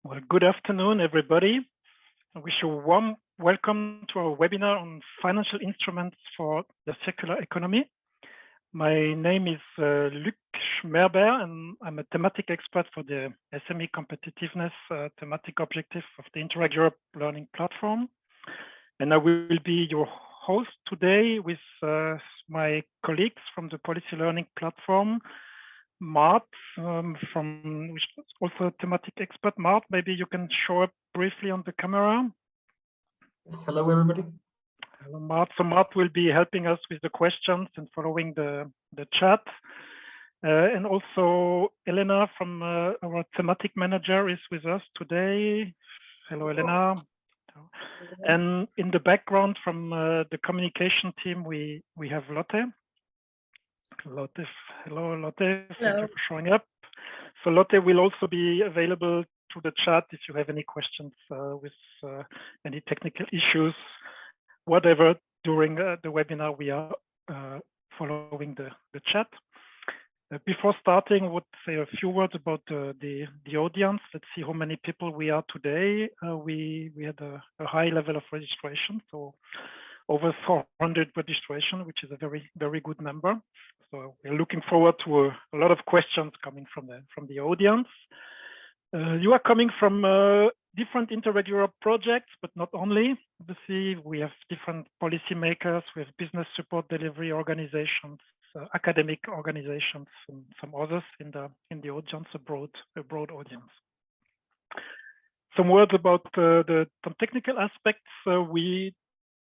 Well, good afternoon, everybody. I wish you a warm welcome to our webinar on financial instruments for the circular economy. My name is Luc Schmerber, and I'm a thematic expert for the SME competitiveness thematic objective of the Interreg Europe Learning Platform. And I will be your host today with my colleagues from the Policy Learning Platform, Mart, which is also a thematic expert. Mart, maybe you can show up briefly on the camera. Yes, hello, everybody. Hello, Mart. So Mart will be helping us with the questions and following the chat. And also Elena from our thematic manager is with us today. Hello, Elena. And in the background from the communication team, we have Lotte. Hello, Lotte. Thank you for showing up. So Lotte will also be available through the chat if you have any questions with any technical issues, whatever, during the webinar. We are following the chat. Before starting, I would say a few words about the audience. Let's see how many people we are today. We had a high level of registration, so over 400 registration, which is a very good number. So we're looking forward to a lot of questions coming from the audience. You are coming from different Interreg Europe projects, but not only. Obviously, we have different policymakers, we have business support delivery organizations, academic organizations, and some others in the audience, a broad audience. Some words about some technical aspects. We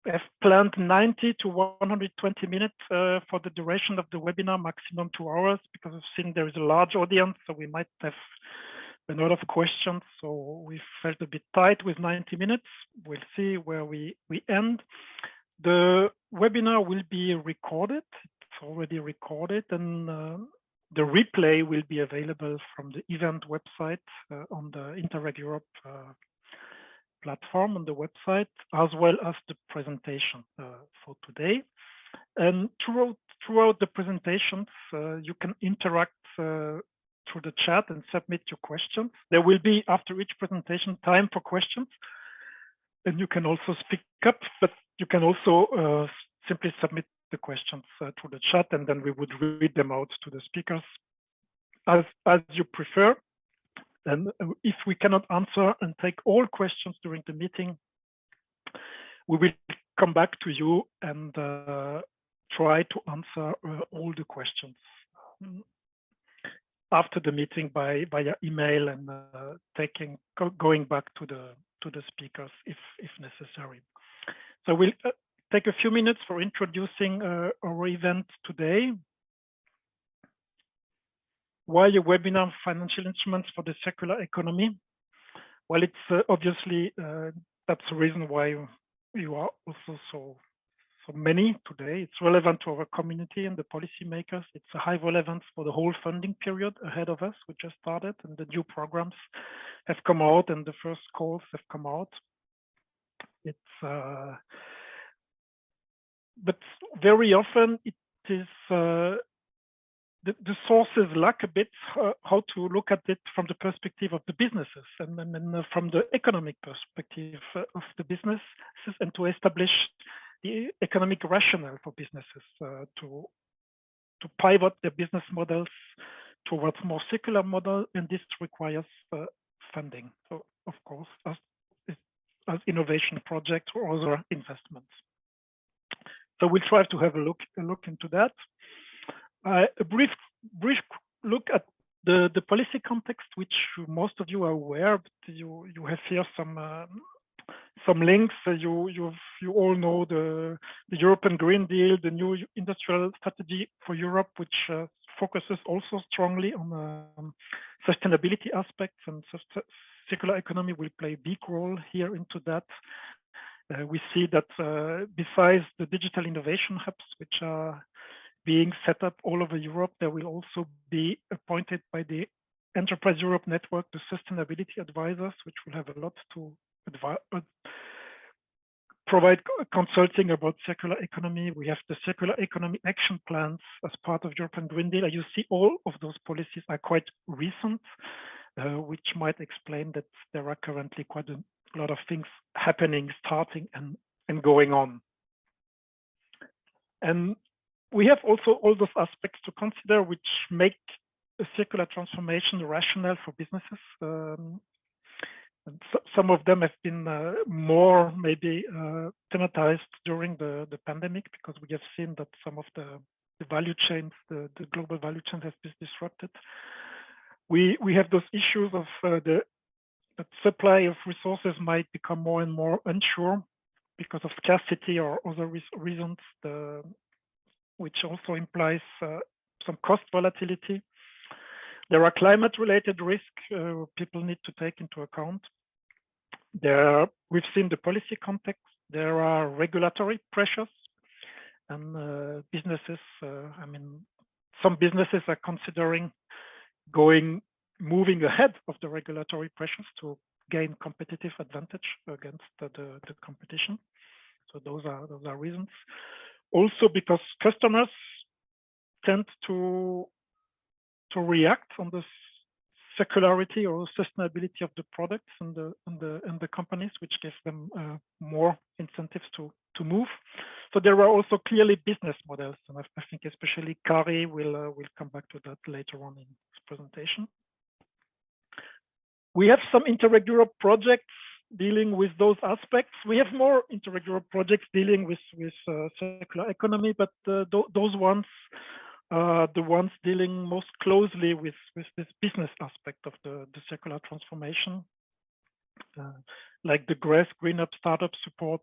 have planned 90 to 120 minutes for the duration of the webinar, maximum 2 hours, because I've seen there is a large audience, so we might have a lot of questions. So we felt a bit tight with 90 minutes. We'll see where we end. The webinar will be recorded. It's already recorded, and the replay will be available from the event website on the Interreg Europe platform on the website, as well as the presentation for today. And throughout the presentations, you can interact through the chat and submit your questions. There will be, after each presentation, time for questions, and you can also speak up, but you can also simply submit the questions through the chat, and then we would read them out to the speakers as you prefer. And if we cannot answer and take all questions during the meeting, we will come back to you and try to answer all the questions after the meeting via email and going back to the speakers if necessary. So we'll take a few minutes for introducing our event today. Why a webinar on financial instruments for the circular economy? Well, it's obviously that's the reason why you are also so many today. It's relevant to our community and the policymakers. It's a high relevance for the whole funding period ahead of us. We just started, and the new programs have come out, and the first calls have come out. It's but very often it is. The sources lack a bit how to look at it from the perspective of the businesses and from the economic perspective of the businesses, and to establish the economic rationale for businesses to pivot their business models towards more circular model, and this requires funding. So, of course, as innovation projects or other investments. So we'll try to have a look into that. A brief look at the policy context, which most of you are aware, but you have here some links. You all know the European Green Deal, the new industrial strategy for Europe, which focuses also strongly on sustainability aspects, and circular economy will play a big role here into that. We see that besides the digital innovation hubs, which are being set up all over Europe, there will also be appointed by the Enterprise Europe Network the sustainability advisors, which will have a lot to provide consulting about circular economy. We have the circular economy action plans as part of European Green Deal. You see all of those policies are quite recent. which might explain that there are currently quite a lot of things happening, starting and going on. And we have also all those aspects to consider which make a circular transformation rational for businesses. And some of them have been more maybe thematized during the pandemic, because we have seen that some of the value chains, the global value chains, have been disrupted. We have those issues of the supply of resources might become more and more unsure because of scarcity or other reasons, which also implies some cost volatility. There are climate-related risks people need to take into account. We've seen the policy context. There are regulatory pressures, and businesses. I mean, some businesses are considering moving ahead of the regulatory pressures to gain competitive advantage against the competition. So those are reasons. Also, because customers tend to react on the circularity or sustainability of the products and the companies, which gives them more incentives to move. So there are also clearly business models, and I think especially Kari will come back to that later on in his presentation. We have some Interreg Europe projects dealing with those aspects. We have more Interreg Europe projects dealing with circular economy, but those ones are the ones dealing most closely with this business aspect of the circular transformation, like the Green Up Startup Support,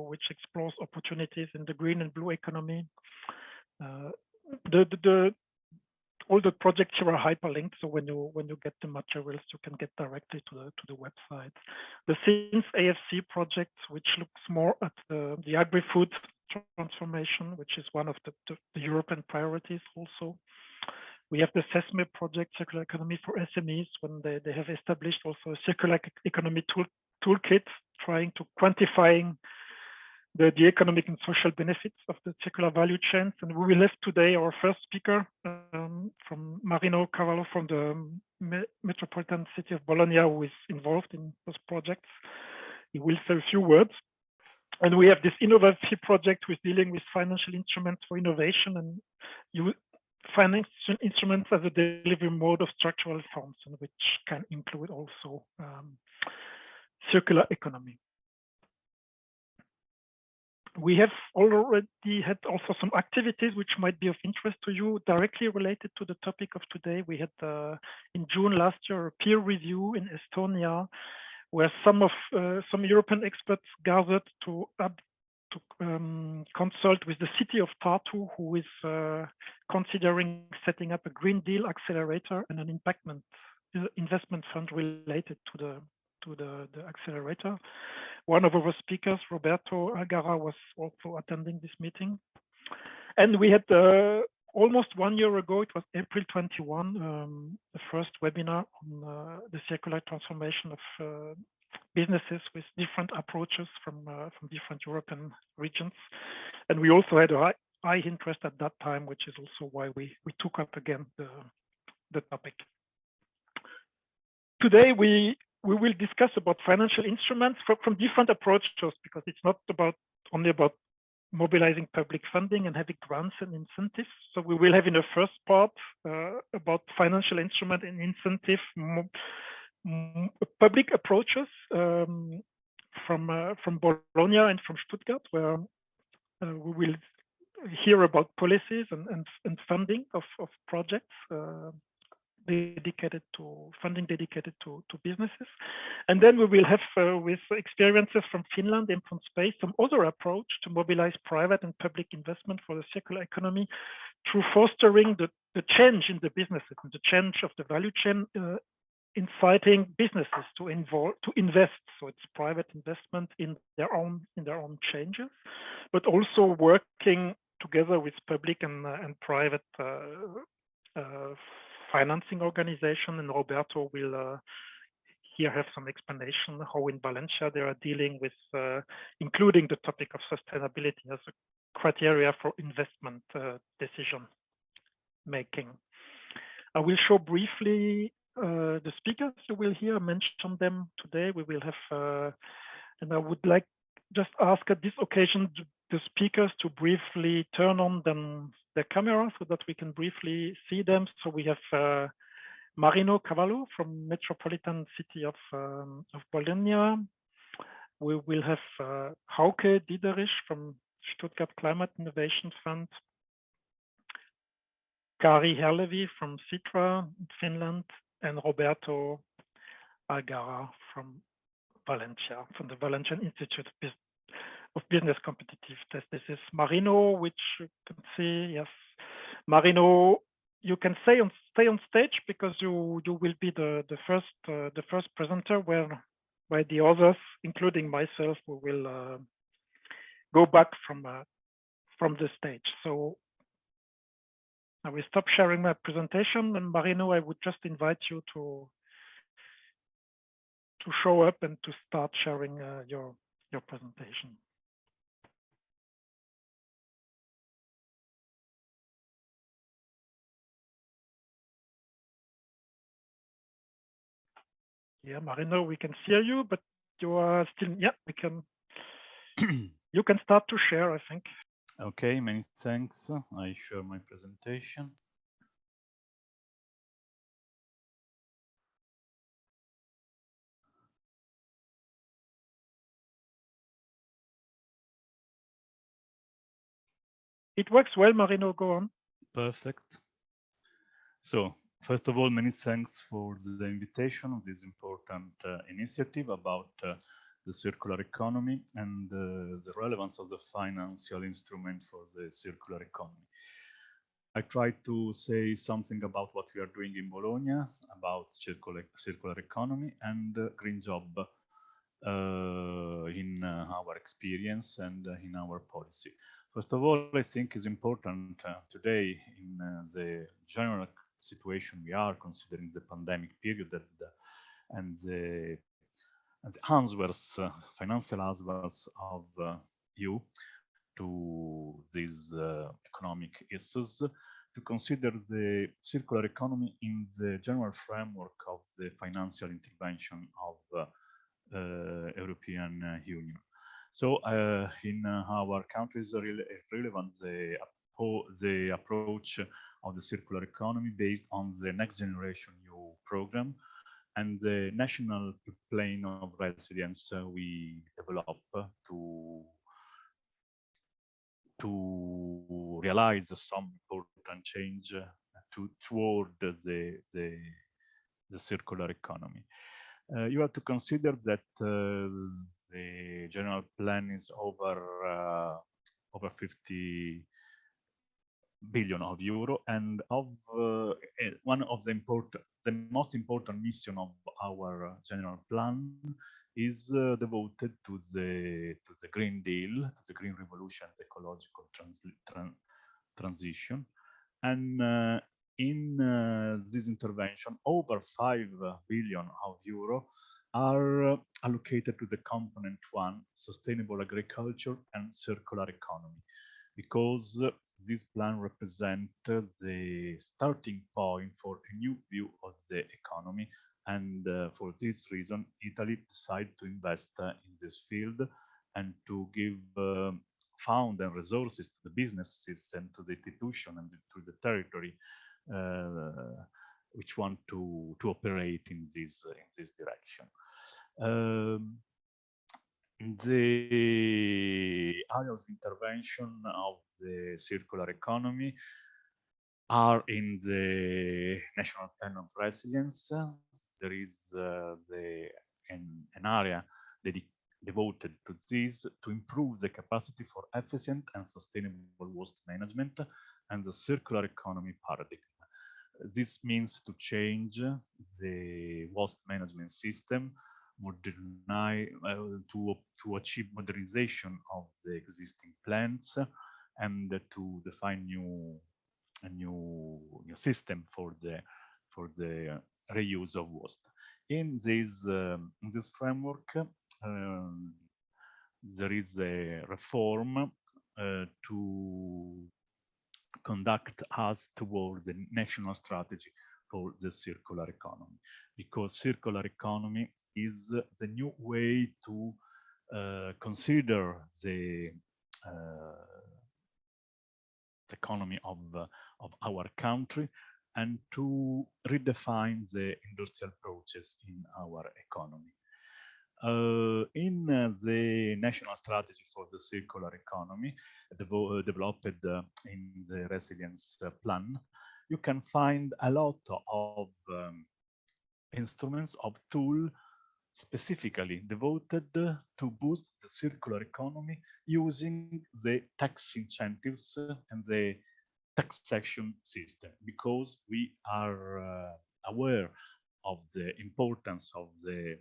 which explores opportunities in the green and blue economy. All the projects here are hyperlinked, so when you get the materials, you can get directly to the website. The Since AFC project, which looks more at the agri-food transformation, which is one of the European priorities also. We have the CESME project, Circular Economy for SMEs, when they have established also a circular economy toolkit, trying to quantifying the economic and social benefits of the circular value chains. And we will have today our first speaker from Marino Cavallo from the Metropolitan City of Bologna, who is involved in those projects. He will say a few words. And we have this Innovative project, which is dealing with financial instruments for innovation and financial instruments as a delivery mode of structural funds, and which can include also circular economy. We have already had also some activities which might be of interest to you directly related to the topic of today. We had in June last year a peer review in Estonia, where some European experts gathered to consult with the city of Tartu, who is considering setting up a Green Deal accelerator and an investment fund related to the accelerator. One of our speakers, Roberto Algarra, was also attending this meeting. And we had almost 1 year ago, it was April 21, the first webinar on the circular transformation of businesses with different approaches from different European regions. And we also had a high interest at that time, which is also why we took up again the topic. Today, we will discuss about financial instruments from different approaches, because it's not only about mobilizing public funding and having grants and incentives. So we will have in the first part about financial instrument and incentive public approaches from Bologna and from Stuttgart, where we will hear about policies and funding of projects dedicated to businesses. And then we will have with experiences from Finland and from Spain some other approach to mobilize private and public investment for the circular economy through fostering the change in the businesses and the change of the value chain, inciting businesses to invest. So it's private investment in their own changes, but also working together with public and private financing organization. And Roberto will here have some explanation how in Valencia they are dealing with including the topic of sustainability as a criteria for investment decision making. I will show briefly the speakers you will hear, mention them today. We will have, and I would like just ask at this occasion the speakers to briefly turn on their camera so that we can briefly see them. So we have Marino Cavallo from Metropolitan City of Bologna. We will have Hauke Diederich from Stuttgart Climate Innovation Fund, Kari Herlevi from SITRA in Finland, and Roberto Algarra from Valencia, from the Valencian Institute of Business Competitiveness. This is Marino, which you can see. Yes, Marino, you can stay on stage because you will be the first presenter, where the others, including myself, we will go back from the stage. So I will stop sharing my presentation, and Marino, I would just invite you to show up and to start sharing your presentation. Yeah, Marino, we can see you, but you are still, yeah, we can, you can start to share, I think. Okay, many thanks. I share my presentation. It works well, Marino, go on. Perfect. So, first of all, many thanks for the invitation of this important initiative about the circular economy and the relevance of the financial instrument for the circular economy. I try to say something about what we are doing in Bologna, about circular economy and green job in our experience and in our policy. First of all, I think it's important today in the general situation we are considering the pandemic period and the answers, financial answers of you to these economic issues, to consider the circular economy in the general framework of the financial intervention of European Union. So in our countries, relevant the approach of the circular economy based on the Next Generation EU program and the national plan of resilience we develop to realize some important change toward the circular economy. You have to consider that the general plan is over 50 billion of euro, and of one of the most important mission of our general plan is devoted to the Green Deal, to the Green Revolution, the ecological transition, and in this intervention, over 5 billion of euro are allocated to the component 1, sustainable agriculture and circular economy, because this plan represents the starting point for a new view of the economy. And for this reason, Italy decided to invest in this field and to give fund and resources to the businesses and to the institution and to the territory which want to operate in this direction. The areas of intervention of the circular economy are in the National Plan of Resilience. There is an area devoted to this to improve the capacity for efficient and sustainable waste management and the circular economy paradigm. This means to change the waste management system, to achieve modernization of the existing plants, and to define a new system for the reuse of waste. In this framework, there is a reform to conduct us toward the national strategy for the circular economy, because circular economy is the new way to consider the economy of our country and to redefine the industrial process in our economy. In the national strategy for the circular economy developed in the resilience plan, you can find a lot of instruments, of tools specifically devoted to boost the circular economy using the tax incentives and the taxation system, because we are aware of the importance of the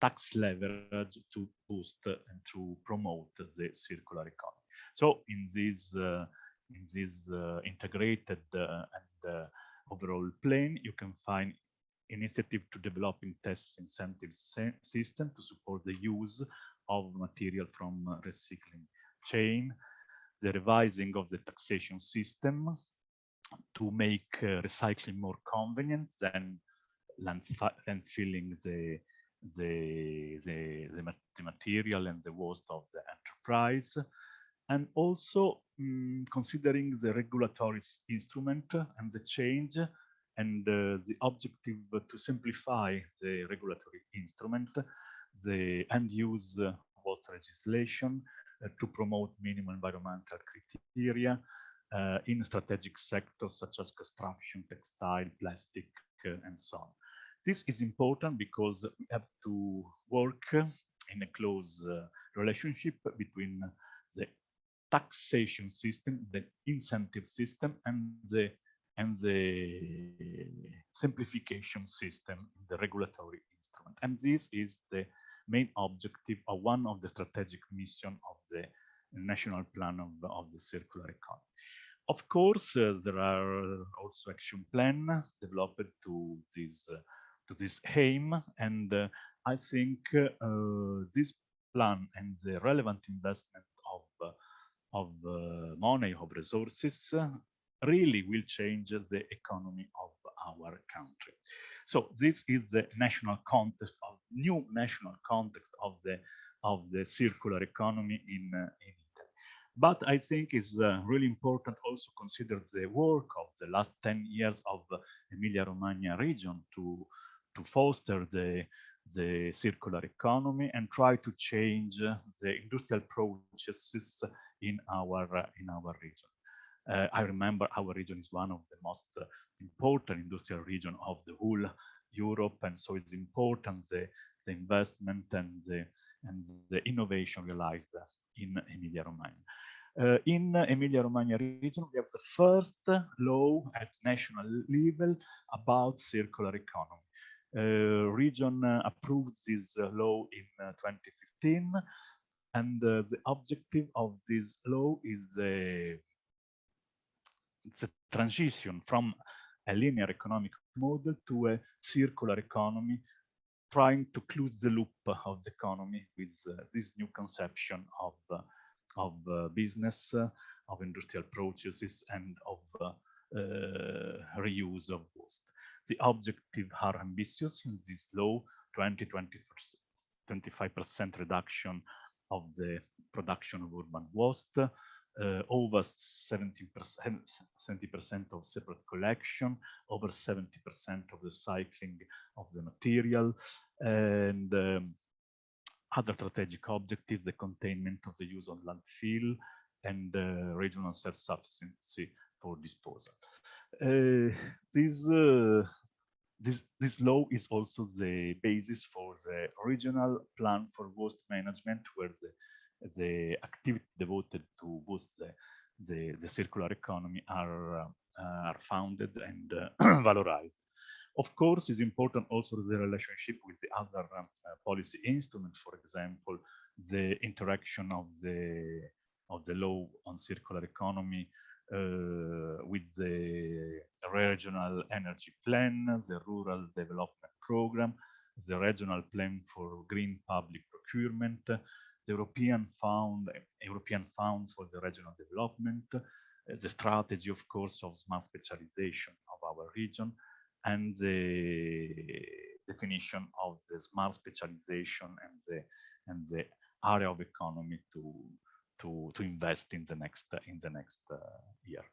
tax leverage to boost and to promote the circular economy. So in this integrated and overall plan, you can find initiative to developing tax incentive system to support the use of material from recycling chain, the revising of the taxation system to make recycling more convenient than filling the material and the waste of the enterprise, and also considering the regulatory instrument and the change and the objective to simplify the regulatory instrument, the end-use waste legislation to promote minimum environmental criteria in strategic sectors such as construction, textile, plastic, and so on. This is important because we have to work in a close relationship between the taxation system, the incentive system, and the simplification system, the regulatory instrument. And this is the main objective or one of the strategic mission of the national plan of the circular economy. Of course, there are also action plan developed to this aim, and I think this plan and the relevant investment of money, of resources, really will change the economy of our country. So this is the national context of new national context of the circular economy in Italy. But I think it's really important also consider the work of the last 10 years of Emilia-Romagna region to foster the circular economy and try to change the industrial processes in our region. I remember our region is one of the most important industrial region of the whole Europe, and so it's important the investment and the innovation realized in Emilia-Romagna. In Emilia-Romagna region, we have the first law at national level about circular economy. Region approved this law in 2015, and the objective of this law is the transition from a linear economic model to a circular economy, trying to close the loop of the economy with this new conception of business, of industrial processes, and of reuse of waste. The objectives are ambitious in this law: 25% reduction of the production of urban waste, over 70% of separate collection, over 70% of the cycling of the material, and other strategic objectives: the containment of the use of landfill and regional self-sufficiency for disposal. This law is also the basis for the regional plan for waste management, where the activity devoted to boost the circular economy are founded and valorized. Of course, it's important also the relationship with the other policy instruments. For example, the interaction of the law on circular economy with the regional energy plan, the rural development program, the regional plan for green public procurement, the European fund for the regional development, the strategy, of course, of smart specialization of our region, and the definition of the smart specialization and the area of economy to invest in the next year.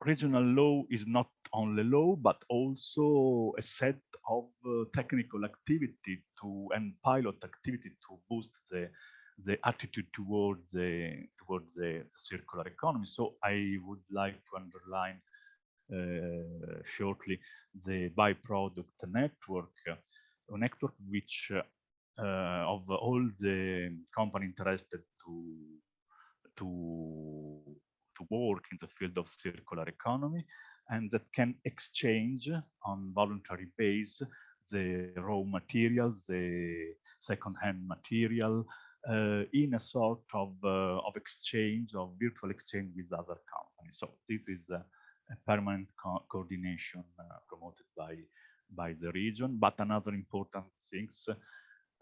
Regional law is not only law, but also a set of technical activity and pilot activity to boost the attitude towards the circular economy. So I would like to underline shortly the byproduct network, a network which of all the company interested to work in the field of circular economy, and that can exchange on voluntary base the raw material, the second-hand material, in a sort of exchange, of virtual exchange with other companies. So this is a permanent coordination promoted by the region. But another important things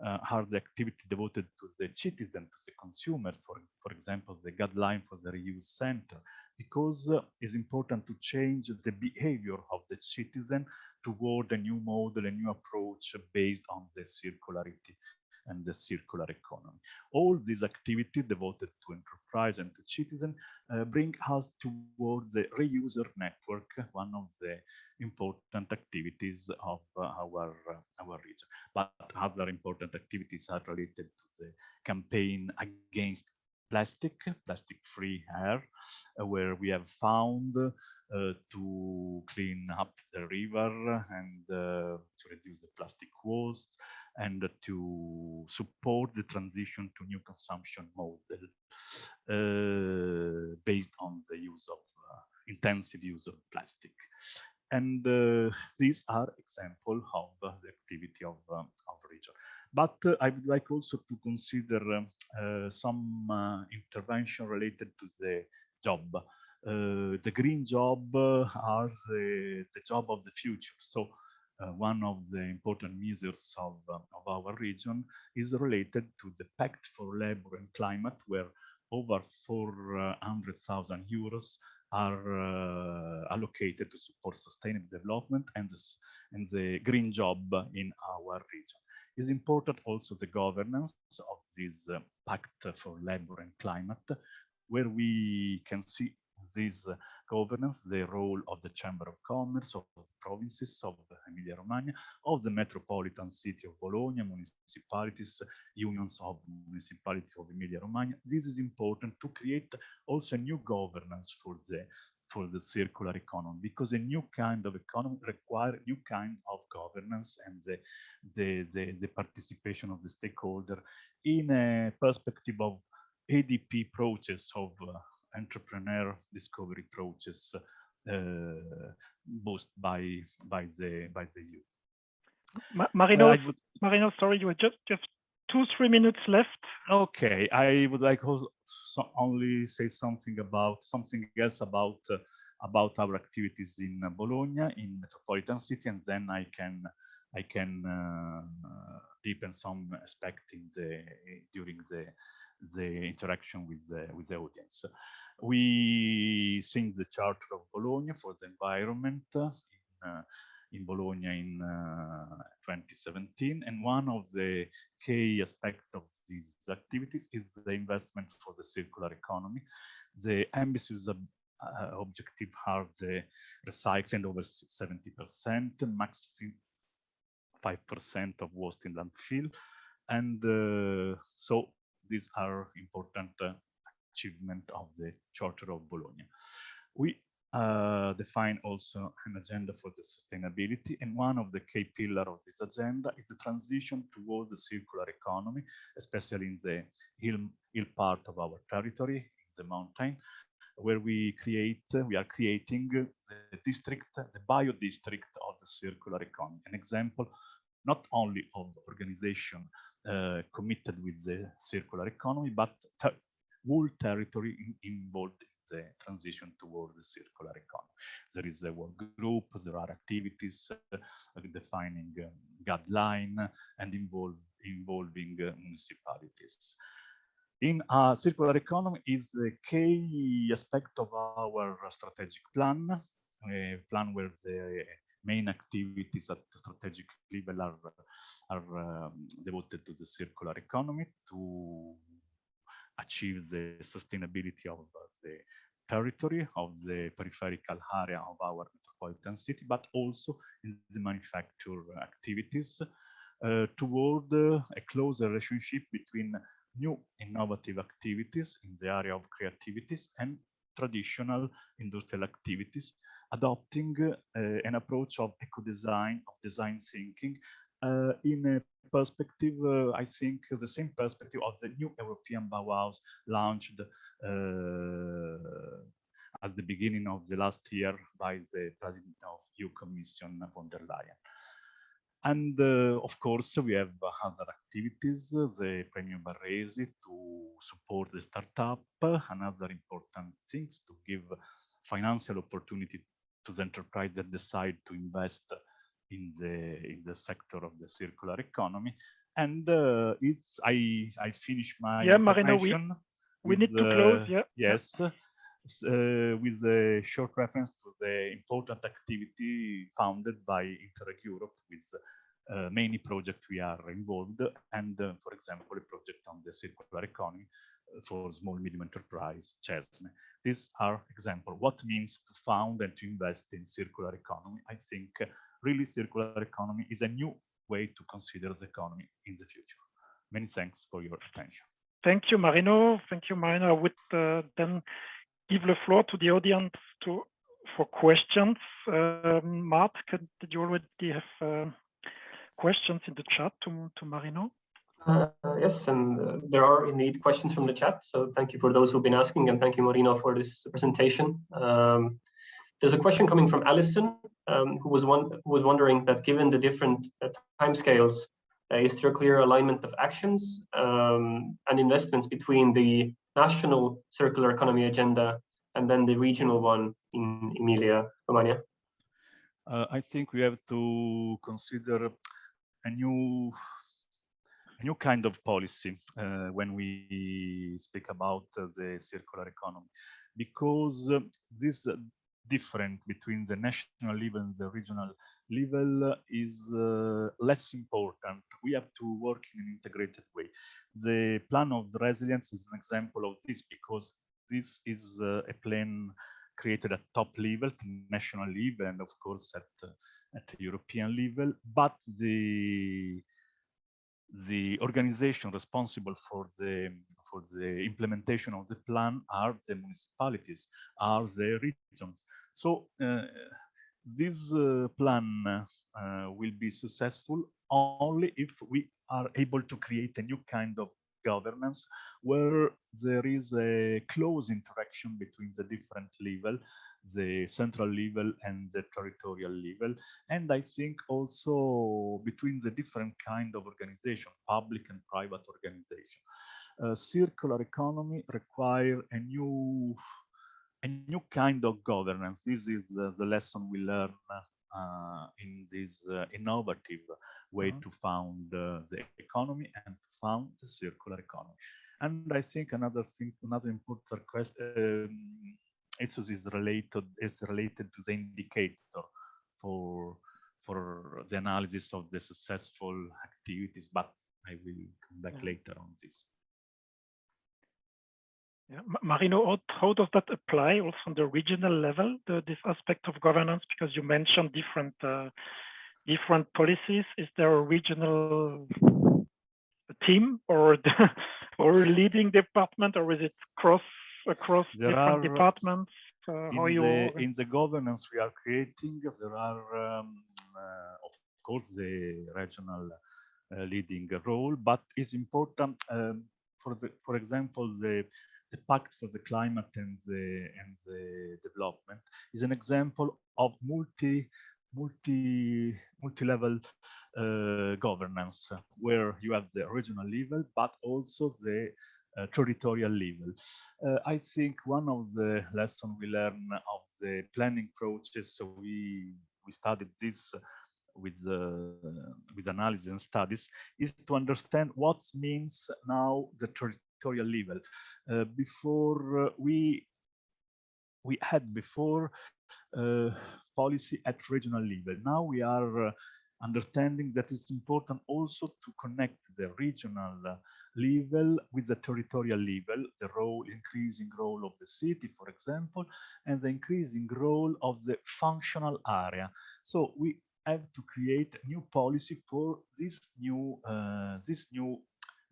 are the activity devoted to the citizen, to the consumer, for example, the guideline for the reuse center, because it's important to change the behavior of the citizen toward a new model, a new approach based on the circularity and the circular economy. All these activities devoted to enterprise and to citizen bring us towards the reuser network, one of the important activities of our region. But other important activities are related to the campaign against plastic-free air, where we have found to clean up the river and to reduce the plastic waste and to support the transition to new consumption model based on the use of intensive use of plastic. And these are examples of the activity of region. But I would like also to consider some intervention related to the job. The green job are the job of the future. So one of the important measures of our region is related to the Pact for Labor and Climate, where over 400,000 euros are allocated to support sustainable development and the green job in our region. It's important also the governance of this Pact for Labor and Climate, where we can see this governance, the role of the Chamber of Commerce, of the provinces of Emilia-Romagna, of the Metropolitan City of Bologna, municipalities, unions of municipalities of Emilia-Romagna. This is important to create also a new governance for the circular economy, because a new kind of economy requires new kind of governance and the participation of the stakeholder in a perspective of ADP process of entrepreneur discovery process boosted by the youth. Marino, sorry, you just 2-3 minutes left. Okay, I would like also only say something else about our activities in Bologna, in Metropolitan City, and then I can deepen some aspect during the interaction with the audience. We signed the Charter of Bologna for the environment in Bologna in 2017, and one of the key aspects of these activities is the investment for the circular economy. The ambitious objective are the recycling over 70%, max 5% of waste in landfill, and so these are important achievement of the Charter of Bologna. We define also an agenda for the sustainability, and one of the key pillars of this agenda is the transition towards the circular economy, especially in the hill part of our territory, in the mountain, where we are creating the district, the bio district of the circular economy. An example not only of organization committed with the circular economy, but whole territory involved in the transition towards the circular economy. There is a work group, there are activities defining guideline and involving municipalities. In circular economy is the key aspect of our strategic plan, a plan where the main activities at the strategic level are devoted to the circular economy to achieve the sustainability of the territory of the peripheral area of our metropolitan city, but also in the manufacture activities toward a closer relationship between new innovative activities in the area of creativities and traditional industrial activities, adopting an approach of eco-design, of design thinking, in a perspective, I think the same perspective of the new European Bauhaus launched at the beginning of the last year by the President of EU Commission, von der Leyen. And of course, we have other activities, the Premium Barresi to support the startup, another important things to give financial opportunity to the enterprise that decide to invest in the sector of the circular economy. And I finish my Marino, we need to close. Yes. With a short reference to the important activity founded by Interreg Europe with many projects we are involved, and for example, a project on the circular economy for small medium enterprise, CESME. These are examples what means to found and to invest in circular economy. I think really circular economy is a new way to consider the economy in the future. Many thanks for your attention. Thank you, Marino. Thank you, Marino. I would then give the floor to the audience for questions. Mart, did you already have questions in the chat to Marino? Yes, and there are indeed questions from the chat. So thank you for those who've been asking, and thank you, Marino, for this presentation. There's a question coming from Alison, who was wondering that given the different timescales, is there a clear alignment of actions and investments between the national circular economy agenda and then the regional one in Emilia-Romagna? I think we have to consider a new kind of policy when we speak about the circular economy, because this different between the national level and the regional level is less important. We have to work in an integrated way. The plan of the resilience is an example of this, because this is a plan created at top level, national level, and of course at the European level. But the organization responsible for the implementation of the plan are the municipalities, are the regions. So this plan will be successful only if we are able to create a new kind of governance where there is a close interaction between the different levels, the central level and the territorial level, and I think also between the different kind of organization, public and private organization. Circular economy require a new kind of governance. This is the lesson we learn in this innovative way to found the economy and to found the circular economy. And I think another important question is related to the indicator for the analysis of the successful activities, but I will come back later on this. Yeah. Marino, how does that apply also on the regional level, this aspect of governance? Because you mentioned different policies. Is there a regional team or leading department, or is it across different departments? In the governance we are creating, there are of course the regional leading role, but it's important for example the Pact for the Climate and the Development is an example of multi-level governance, where you have the regional level, but also the territorial level. I think one of the lessons we learn of the planning process, so we studied this with analysis and studies, is to understand what means now the territorial level. Before we had policy at regional level. Now we are understanding that it's important also to connect the regional level with the territorial level, the increasing role of the city, for example, and the increasing role of the functional area. So we have to create new policy for this new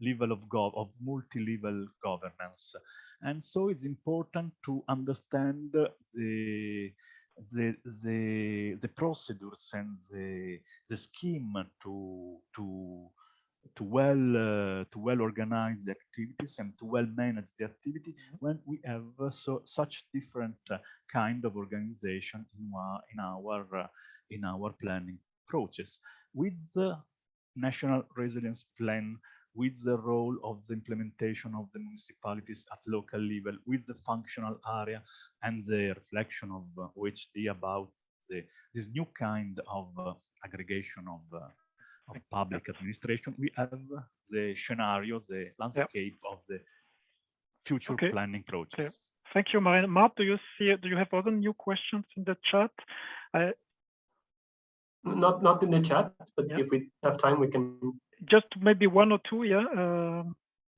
level of multi-level governance. And so it's important to understand the procedures and the scheme to well organize the activities and to well manage the activity when we have such different kind of organization in our planning approaches. With the National Resilience Plan, with the role of the implementation of the municipalities at local level, with the functional area and the reflection of OHD about this new kind of aggregation of public administration, we have the scenario, the landscape of the future planning process. Okay. Thank you, Marino. Mart, do you have other new questions in the chat? Not in the chat, but if we have time, we can. Just maybe one or two,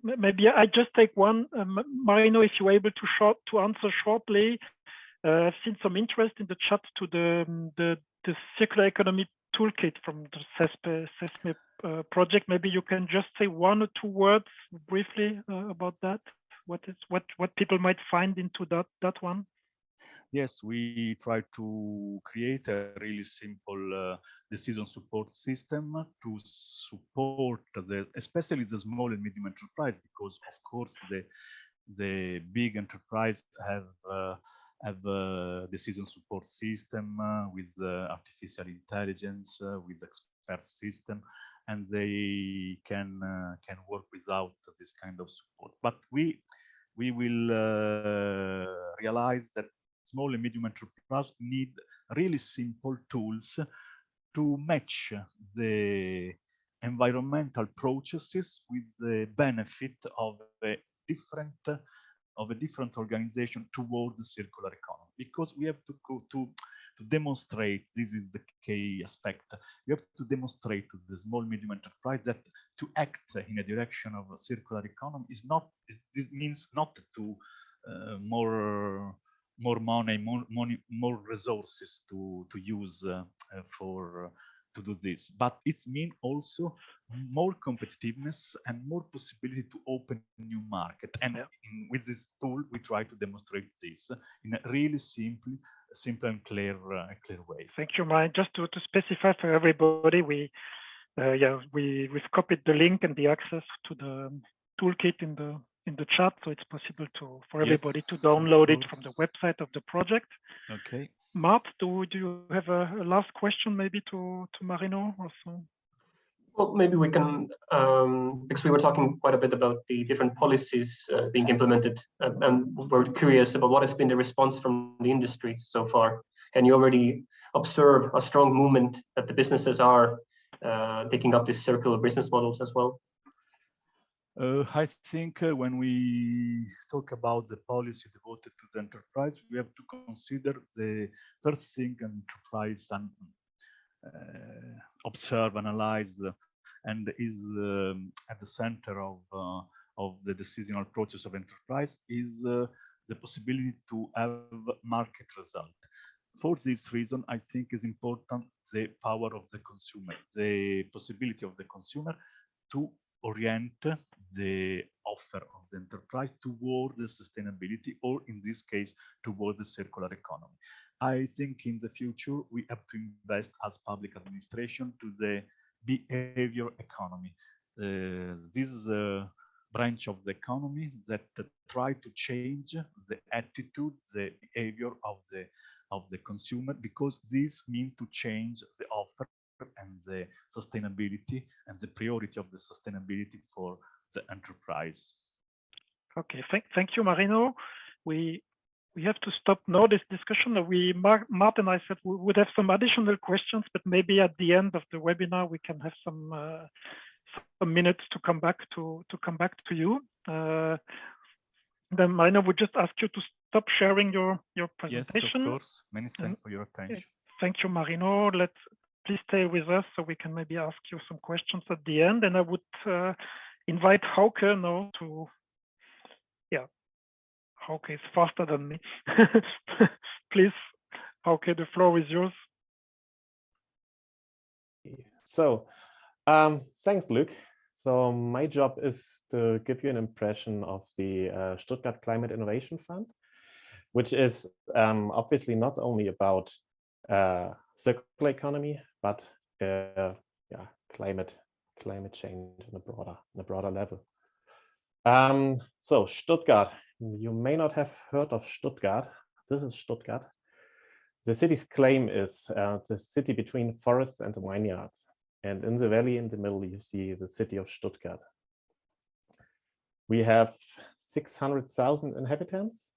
maybe I just take one. Marino, if you're able to answer shortly, I've seen some interest in the chat to the circular economy toolkit from the CESME project. Maybe you can just say one or two words briefly about that. What people might find into that one. Yes, we try to create a really simple decision support system to support especially the small and medium enterprise, because of course the big enterprise have a decision support system with artificial intelligence, with expert system, and they can work without this kind of support. But we will realize that small and medium enterprise need really simple tools to match the environmental processes with the benefit of a different organization towards the circular economy. Because we have to demonstrate, this is the key aspect, we have to demonstrate to the small medium enterprise that to act in a direction of a circular economy this means not to more money, more resources to use to do this, but it means also more competitiveness and more possibility to open a new market. And with this tool, we try to demonstrate this in a really simple and clear way. Thank you, Mike. Just to specify for everybody, we've copied the link and the access to the toolkit in the chat, so it's possible for everybody to download it from the website of the project. Okay. Mart, do you have a last question maybe to Marino also? Well, maybe we can, because we were talking quite a bit about the different policies being implemented, and we're curious about what has been the response from the industry so far. Can you already observe a strong movement that the businesses are taking up these circular business models as well? I think when we talk about the policy devoted to the enterprise, we have to consider the first thing enterprise and observe, analyze, and is at the center of the decisional process of enterprise is the possibility to have market result. For this reason, I think is important the power of the consumer, the possibility of the consumer to orient the offer of the enterprise toward the sustainability, or in this case, toward the circular economy. I think in the future, we have to invest as public administration to the behavior economy. This is a branch of the economy that try to change the attitude, the behavior of the consumer, because this means to change the offer and the sustainability and the priority of the sustainability for the enterprise. Okay, thank you, Marino. We have to stop now this discussion. Mart and I said we would have some additional questions, but maybe at the end of the webinar we can have some minutes to come back to you. Then Marino would just ask you to stop sharing your presentation. Yes, of course. Many thanks for your attention. Thank you, Marino. Please stay with us so we can maybe ask you some questions at the end. And I would invite Hauke now to, Hauke is faster than me. Please, Hauke, the floor is yours. So, thanks, Luc. So my job is to give you an impression of the Stuttgart Climate Innovation Fund, which is obviously not only about circular economy, but climate change on a broader level. So Stuttgart, you may not have heard of Stuttgart. This is Stuttgart. The city's claim is the city between forests and vineyards. And in the valley in the middle, you see the city of Stuttgart. We have 600,000 inhabitants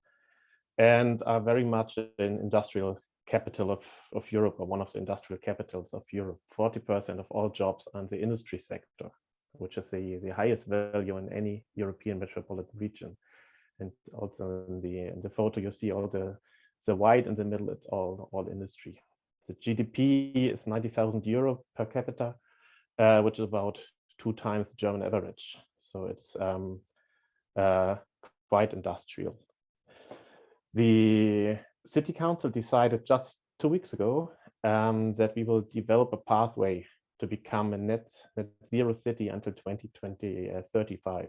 and are very much an industrial capital of Europe, or one of the industrial capitals of Europe. 40% of all jobs are in the industry sector, which is the highest value in any European metropolitan region. And also in the photo, you see all the white in the middle, it's all industry. The GDP is 90,000 euro per capita, which is about 2 times the German average. So it's quite industrial. The city council decided just 2 weeks ago that we will develop a pathway to become a net zero city until 2035.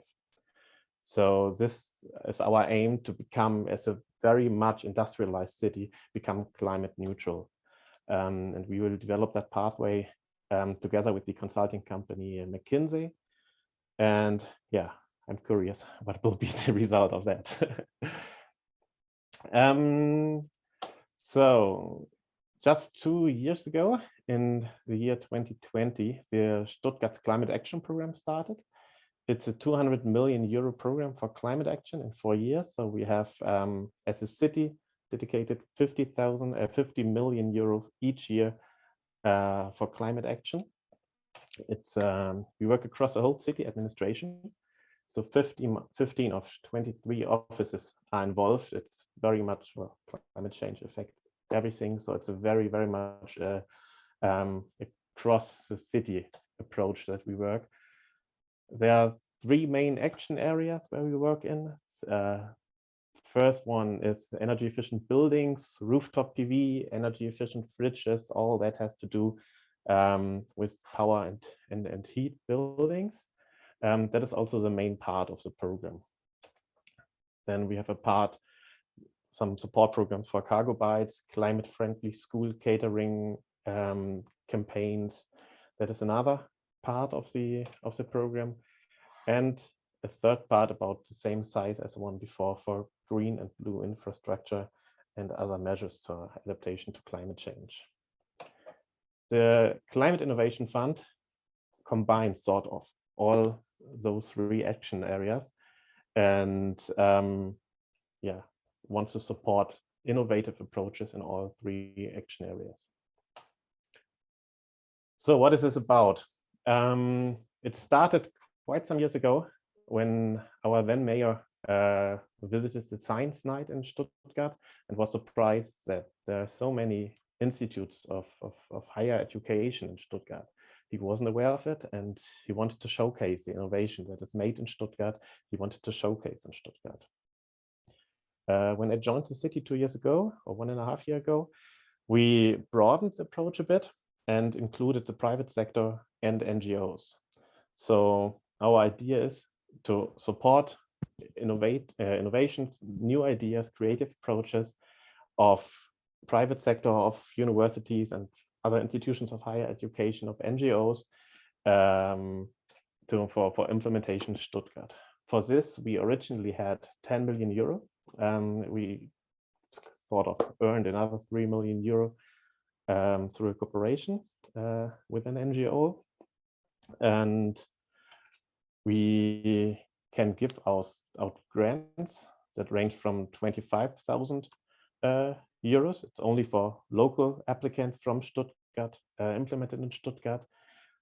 So this is our aim, to become, as a very much industrialized city, become climate neutral. And we will develop that pathway together with the consulting company McKinsey. And yeah, I'm curious what will be the result of that. So just 2 years ago, in the year 2020, the Stuttgart Climate Action Program started. It's a 200 million euro program for climate action in 4 years. So we have, as a city, dedicated 50 million euros each year for climate action. It's we work across the whole city administration. So 15 of 23 offices are involved. It's very much, well, climate change affect everything. So it's a very, very much across the city approach that we work. There are 3 main action areas where we work in. First one is energy efficient buildings, rooftop PV, energy efficient fridges. All that has to do with power and heat buildings. That is also the main part of the program. Then we have some support programs for cargo bites, climate friendly school catering campaigns. That is another part of the program. And a third part, about the same size as the one before, for green and blue infrastructure and other measures for adaptation to climate change. The Climate Innovation Fund combines sort of all those 3 action areas, and wants to support innovative approaches in all 3 action areas. So what is this about? It started quite some years ago when our then mayor visited the Science Night in Stuttgart and was surprised that there are so many institutes of higher education in Stuttgart. He wasn't aware of it, and he wanted to showcase the innovation that is made in Stuttgart. He wanted to showcase in Stuttgart. When I joined the city 2 years ago, or 1.5 years ago, we broadened the approach a bit and included the private sector and NGOs. So our idea is to support innovations, new ideas, creative approaches of private sector, of universities and other institutions of higher education, of NGOs, for implementation in Stuttgart. For this, we originally had 10 million euro. We sort of earned another 3 million euro through a cooperation with an NGO. And we can give out grants that range from 25,000 euros. It's only for local applicants from Stuttgart, implemented in Stuttgart,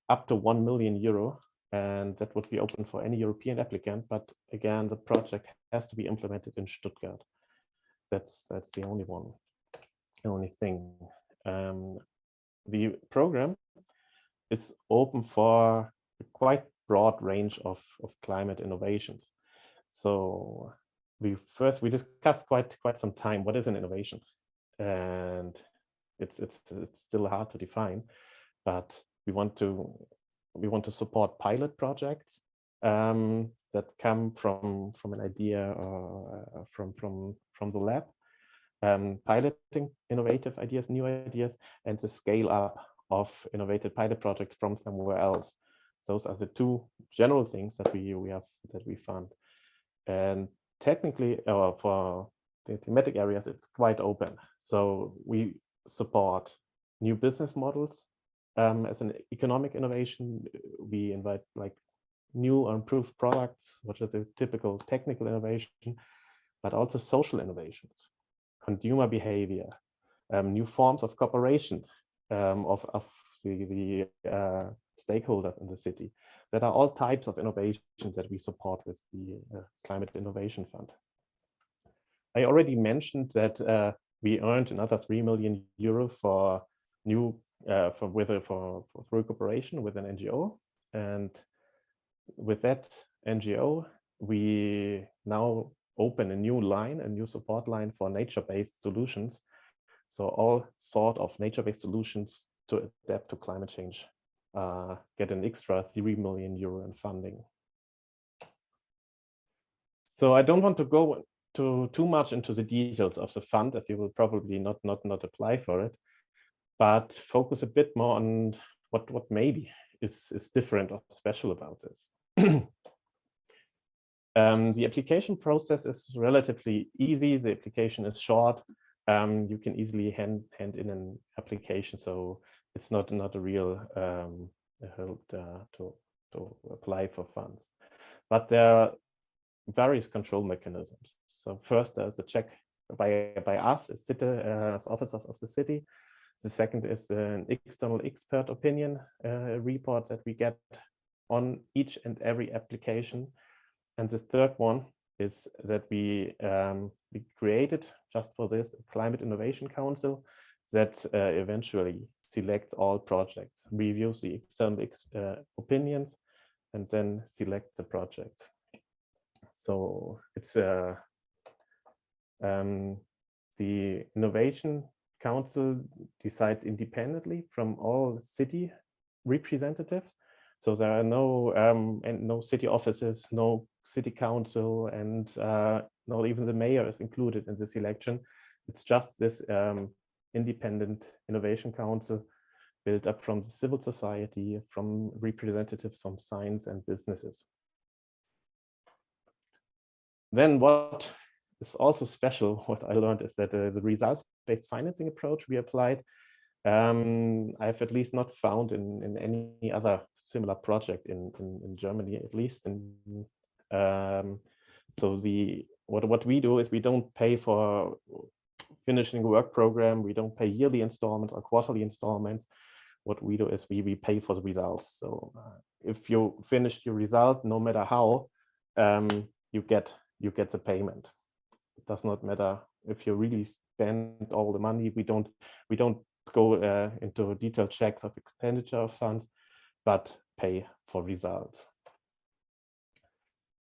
up to 1 million euro and that would be open for any European applicant. But again, the project has to be implemented in Stuttgart. That's the only thing. The program is open for a quite broad range of climate innovations. So we discussed quite some time what is an innovation, and it's still hard to define, but we want to support pilot projects that come from an idea or from the lab, piloting innovative ideas, new ideas, and the scale up of innovative pilot projects from somewhere else. Those are the two general things that we fund. And technically, for the thematic areas, it's quite open. So we support new business models as an economic innovation. We invite like new or improved products, which is a typical technical innovation, but also social innovations, consumer behavior, new forms of cooperation of the stakeholders in the city. That are all types of innovations that we support with the Climate Innovation Fund. I already mentioned that we earned another 3 million euro for through cooperation with an NGO, and with that NGO, we now open a new support line for nature-based solutions. So all sort of nature-based solutions to adapt to climate change get an extra 3 million euro in funding. So I don't want to go too much into the details of the fund, as you will probably not apply for it, but focus a bit more on what maybe is different or special about this. The application process is relatively easy. The application is short. You can easily hand in an application, so it's not a real hurdle to apply for funds. But there are various control mechanisms. So first, there's a check by us as SITRA, as officers of the city. The second is an external expert opinion report that we get on each and every application. And the third one is that we created, just for this, a Climate Innovation Council that eventually selects all projects, reviews the external opinions, and then selects the projects. So it's the Innovation Council decides independently from all city representatives. So there are no city offices, no city council, and not even the mayor is included in this election. It's just this independent innovation council built up from the civil society, from representatives from science and businesses. Then what is also special, what I learned, is that the results-based financing approach we applied, I've at least not found in any other similar project in Germany, at least. So what we do is we don't pay for finishing a work program. We don't pay yearly installments or quarterly installments. What we do is we pay for the results. So if you finish your result, no matter how, you get the payment. It does not matter if you really spend all the money. We don't go into detailed checks of expenditure of funds, but pay for results.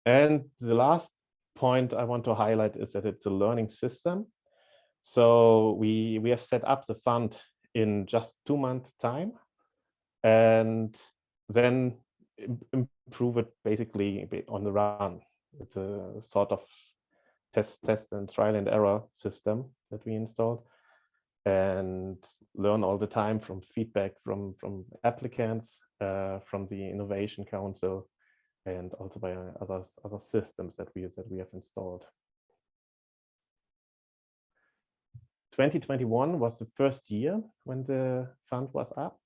And the last point I want to highlight is that it's a learning system. So we have set up the fund in just 2 months' time, and then improve it basically on the run. It's a sort of test and trial and error system that we installed, and learn all the time from feedback from applicants, from the Innovation Council, and also by other systems that we have installed. 2021 was the first year when the fund was up,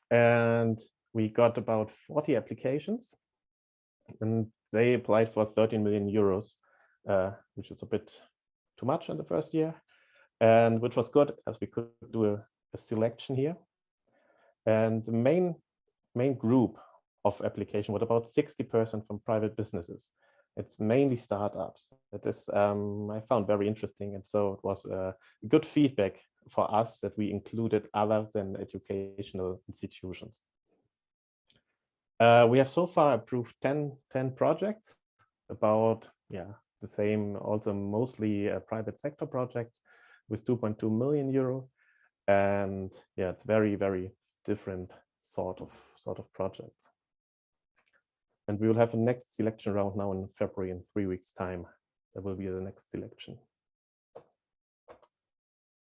and we got about 40 applications, and they applied for 13 million euros, which is a bit too much in the first year, and which was good as we could do a selection here. And the main group of application, but about 60% from private businesses. It's mainly startups. That is, I found very interesting. And so it was good feedback for us that we included other than educational institutions. We have so far approved 10 projects, about the same, also mostly private sector projects with 2.2 million euro. And it's very, very different sort of projects. And we will have a next selection round now in February, in 3 weeks' time. That will be the next selection.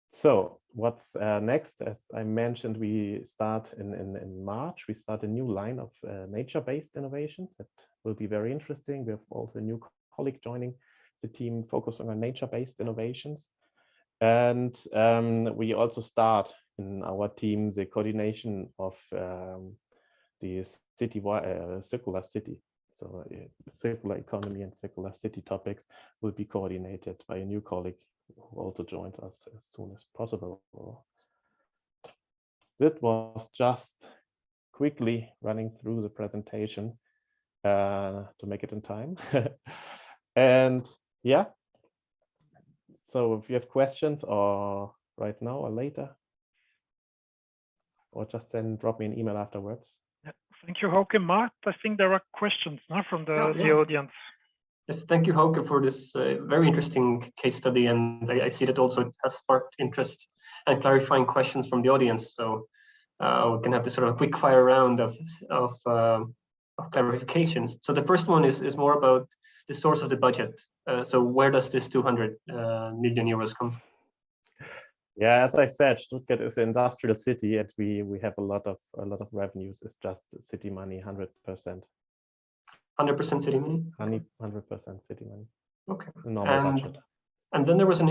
So what's next? As I mentioned, we start in March. We start a new line of nature-based innovations that will be very interesting. We have also a new colleague joining the team focused on nature-based innovations. And we also start in our team the coordination of the circular city. So circular economy and circular city topics will be coordinated by a new colleague who also joins us as soon as possible. That was just quickly running through the presentation to make it in time. And so if you have questions, or right now or later, or just drop me an email afterwards. Thank you, Hauke. Mart, I think there are questions now from the audience. Yes, thank you, Hauke, for this very interesting case study. And I see that also it has sparked interest and clarifying questions from the audience. So we can have this sort of quick fire round of clarifications. So the first one is more about the source of the budget. So where does this 200 million euros come from? Yeah, as I said, Stuttgart is an industrial city, and we have a lot of revenues. It's just city money, 100%. 100% city money? 100% city money. Okay. Normal budget. And then there was an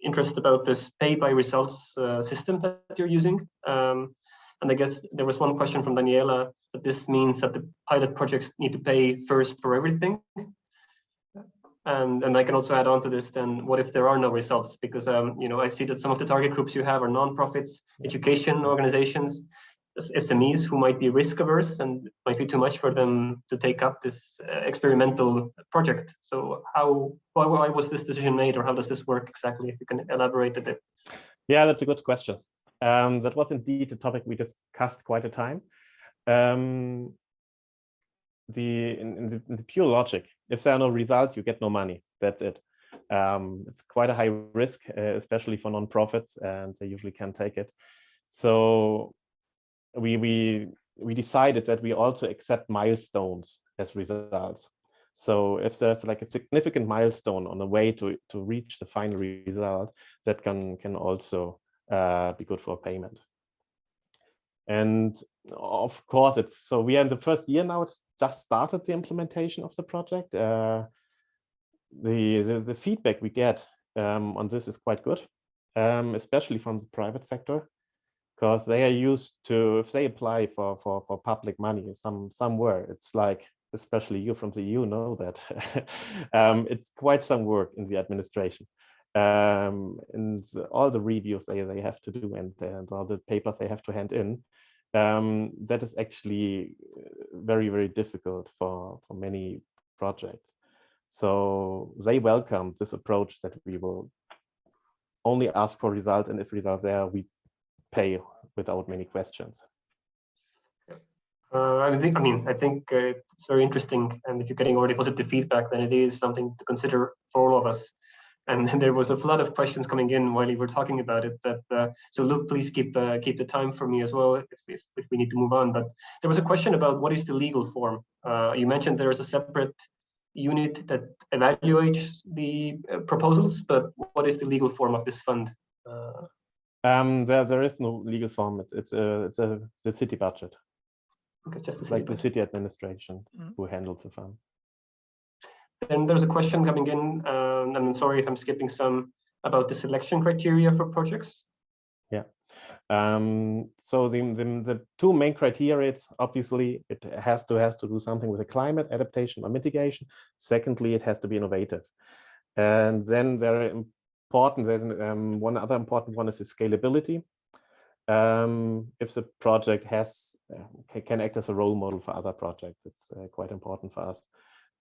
interest about this pay by results system that you're using. And I guess there was one question from Daniela that this means that the pilot projects need to pay first for everything. And I can also add on to this, then what if there are no results? Because I see that some of the target groups you have are nonprofits, education organizations, SMEs who might be risk averse and might be too much for them to take up this experimental project. So why was this decision made, or how does this work exactly? If you can elaborate a bit. Yeah, that's a good question. That was indeed a topic we discussed quite a time. In the pure logic, if there are no results, you get no money. That's it. It's quite a high risk, especially for nonprofits, and they usually can't take it. So we decided that we also accept milestones as results. So if there's like a significant milestone on the way to reach the final result, that can also be good for payment. And of course, we are in the first year now. It's just started the implementation of the project. The feedback we get on this is quite good, especially from the private sector, because they are used to, if they apply for public money somewhere, it's like, especially you from the EU know that it's quite some work in the administration. And all the reviews they have to do and all the papers they have to hand in, that is actually very, very difficult for many projects. So they welcome this approach that we will only ask for results, and if results there, we pay without many questions. I think it's very interesting, and if you're getting already positive feedback, then it is something to consider for all of us. And there was a flood of questions coming in while you were talking about it. So Luc, please keep the time for me as well if we need to move on. But there was a question about what is the legal form. You mentioned there is a separate unit that evaluates the proposals, but what is the legal form of this fund? There is no legal form. It's the city budget. Okay, just the city like budget. The city administration who handles the fund. Then there's a question coming in, and I'm sorry if I'm skipping some, about the selection criteria for projects. Yeah. So the two main criteria, obviously, it has to do something with the climate adaptation or mitigation. Secondly, it has to be innovative. And then one other important one is the scalability. if the project has can act as a role model for other projects. It's quite important for us.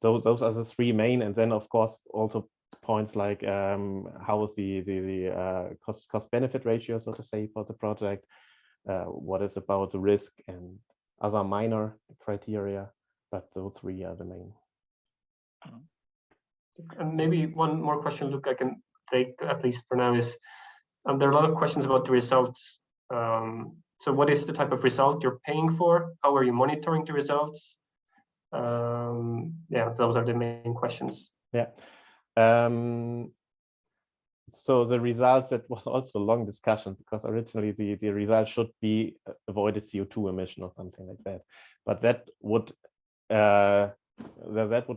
So those are the three main, and then of course also points like how is the cost benefit ratio, so to say, for the project, what is about the risk, and other minor criteria, but those three are the main. And maybe one more question, Luc, I can take at least for now is there are a lot of questions about the results. So what is the type of result you're paying for? How are you monitoring the results? Yeah, those are the main questions. Yeah. So the results, that was also a long discussion, because originally the result should be avoided CO2 emission or something like that. But that would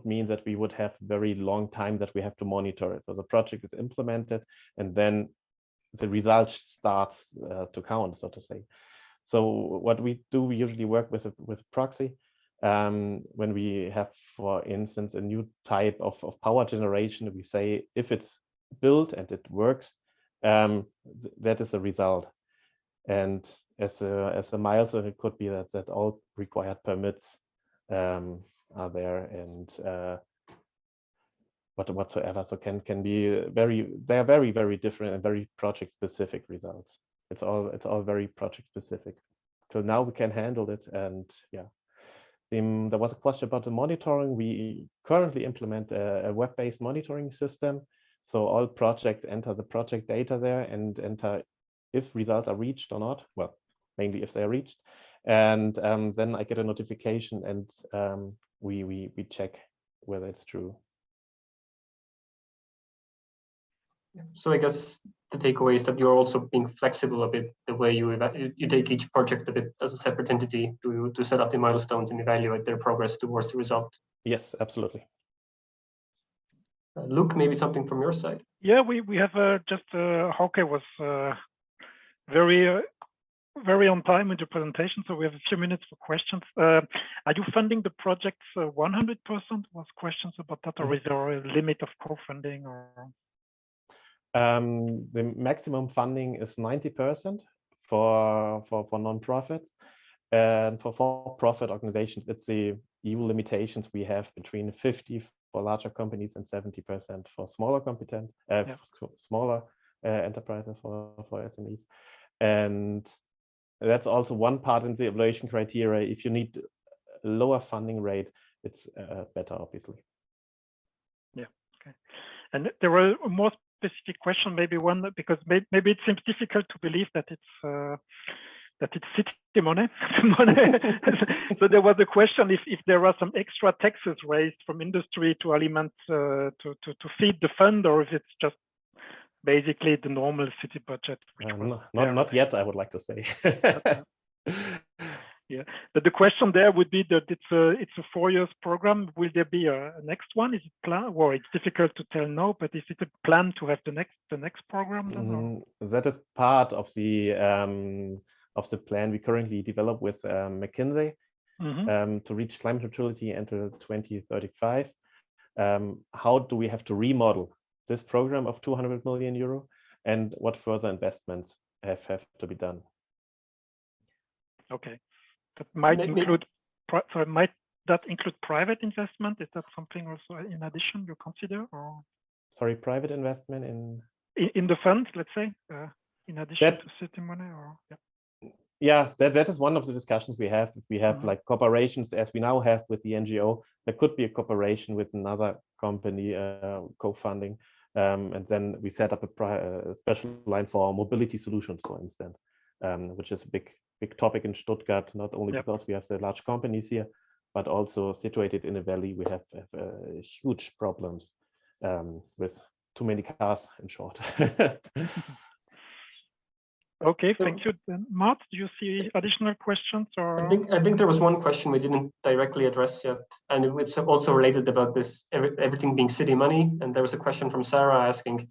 mean that we would have very long time that we have to monitor it. So the project is implemented, and then the result starts to count, so to say. So what we do, we usually work with proxy. When we have, for instance, a new type of power generation, we say if it's built and it works, that is the result. And as a milestone, it could be that all required permits are there, and whatsoever. So can be they are very, very different and very project specific results. It's all very project specific. So now we can handle it, and yeah. There was a question about the monitoring. We currently implement a web-based monitoring system. So all projects enter the project data there and enter if results are reached or not. Well, mainly if they are reached. And then I get a notification, and we check whether it's true. So I guess the takeaway is that you're also being flexible a bit, the way you take each project a bit as a separate entity to set up the milestones and evaluate their progress towards the result. Yes, absolutely. Luc, maybe something from your side? Yeah, we have just Hauke was very on time with the presentation, so we have a few minutes for questions. Are you funding the projects 100%? Was questions about that, or is there a limit of co-funding? Or the maximum funding is 90% for non-profits, and for for-profit organizations, it's the EU limitations we have between 50 for larger companies and 70% for smaller smaller enterprises for SMEs. And that's also one part in the evaluation criteria. If you need a lower funding rate, it's better, obviously. Yeah. Okay. And there were more specific question, maybe one, because maybe it seems difficult to believe that it's city money. So there was a question if there are some extra taxes raised from industry to aliments to feed the fund, or if it's just basically the normal city budget. Not yet, I would like to say. Yeah, but the question there would be that it's a 4 years program. Will there be a next one? Is it planned? Well, it's difficult to tell now, but is it a plan to have the next program then? That is part of the plan we currently develop with McKinsey to reach climate neutrality until 2035. How do we have to remodel this program of 200 million euro, and what further investments have to be done? Okay. That might include. So might that include private investment? Is that something also in addition you consider? Or sorry, private investment in the fund, let's say, in addition to city money, or yeah, that is one of the discussions we have. If we have like cooperations, as we now have with the NGO, there could be a cooperation with another company, co-funding, and then we set up a special line for mobility solutions, for instance, which is a big topic in Stuttgart, not only because we have the large companies here, but also situated in a valley. We have huge problems with too many cars, in short. Okay, thank you. Then, Mart, do you see additional questions? Or I think there was one question we didn't directly address yet, and it's also related about this everything being city money. And there was a question from Sarah asking,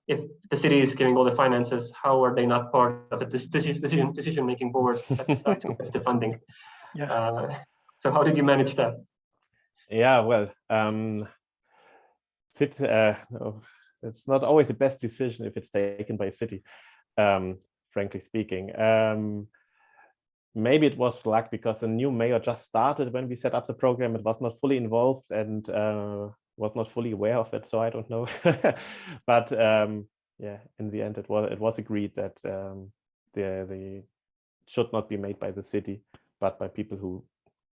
if the city is giving all the finances, how are they not part of the decision-making board that decides the funding? Yeah. So how did you manage that? Yeah, well, it's not always the best decision if it's taken by a city. frankly speaking. Maybe it was luck because a new mayor just started when we set up the program. It was not fully involved and was not fully aware of it, so I don't know. But yeah, in the end, it was agreed that they should not be made by the city, but by people who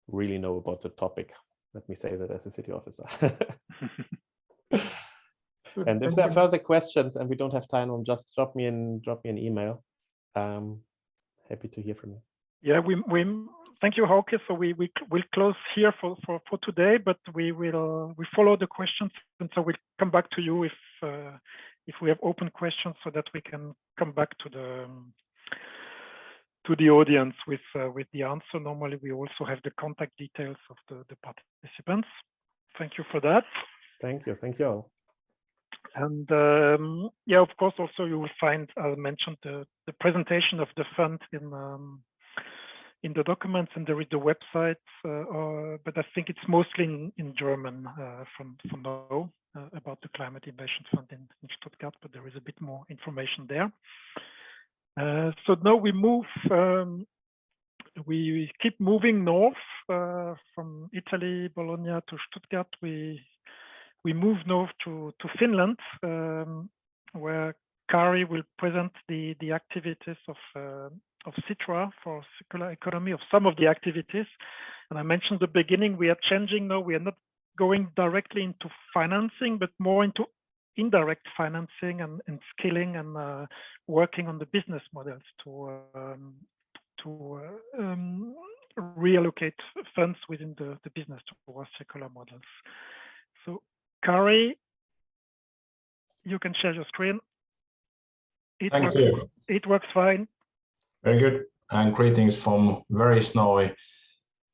really know about the topic. Let me say that as a city officer. And if there are further questions and we don't have time, just drop me an email. Happy to hear from you. Yeah, we thank you, Hauke. So we will close here for today, but we follow the questions, and so we'll come back to you if we have open questions, so that we can come back to the audience with the answer. Normally, we also have the contact details of the participants. Thank you for that. Thank you all. And yeah, of course, also you will find, I mentioned the presentation of the fund in the documents, and there is the website, but I think it's mostly in German from now about the Climate Innovation Fund in Stuttgart, but there is a bit more information there. So now we move, we keep moving north from Italy, Bologna to Stuttgart. We move north to Finland, where Kari will present the activities of SITRA for circular economy, of some of the activities. And I mentioned at the beginning, we are changing now. We are not going directly into financing, but more into indirect financing and skilling and working on the business models to reallocate funds within the business towards circular models. So Kari, you can share your screen. Thank you. It works fine. Very good. And greetings from very snowy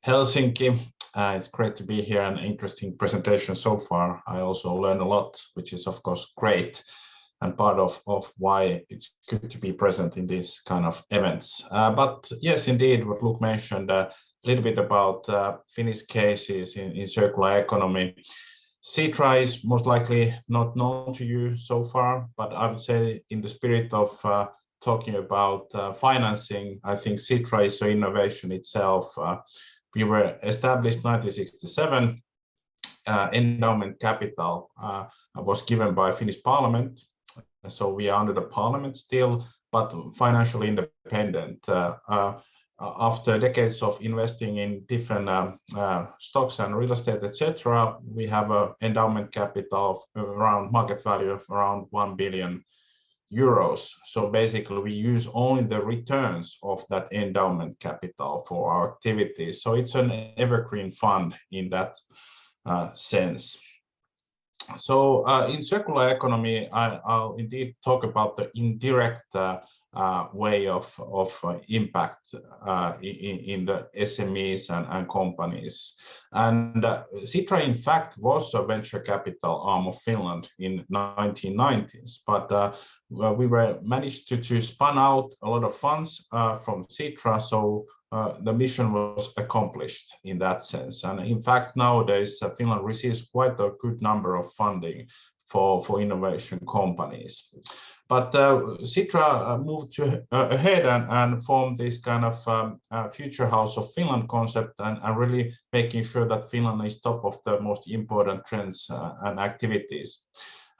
Helsinki. It's great to be here, an interesting presentation so far. I also learned a lot, which is of course great and part of why it's good to be present in these kind of events. But yes, indeed, what Luc mentioned, a little bit about Finnish cases in circular economy. SITRA is most likely not known to you so far, but I would say in the spirit of talking about financing, I think SITRA is an innovation itself. We were established 1967. Endowment capital was given by Finnish Parliament, so we are under the Parliament still, but financially independent. After decades of investing in different stocks and real estate, etc., we have an endowment capital of around market value of around 1 billion euros. So basically, we use only the returns of that endowment capital for our activities. So it's an evergreen fund in that sense. So in circular economy, I'll indeed talk about the indirect way of impact in the SMEs and companies. And SITRA, in fact, was a venture capital arm of Finland in 1990s, but we were managed to spun out a lot of funds from SITRA, so the mission was accomplished in that sense. And in fact, nowadays, Finland receives quite a good number of funding for innovation companies. But SITRA moved ahead and formed this kind of future house of Finland concept and really making sure that Finland is top of the most important trends and activities.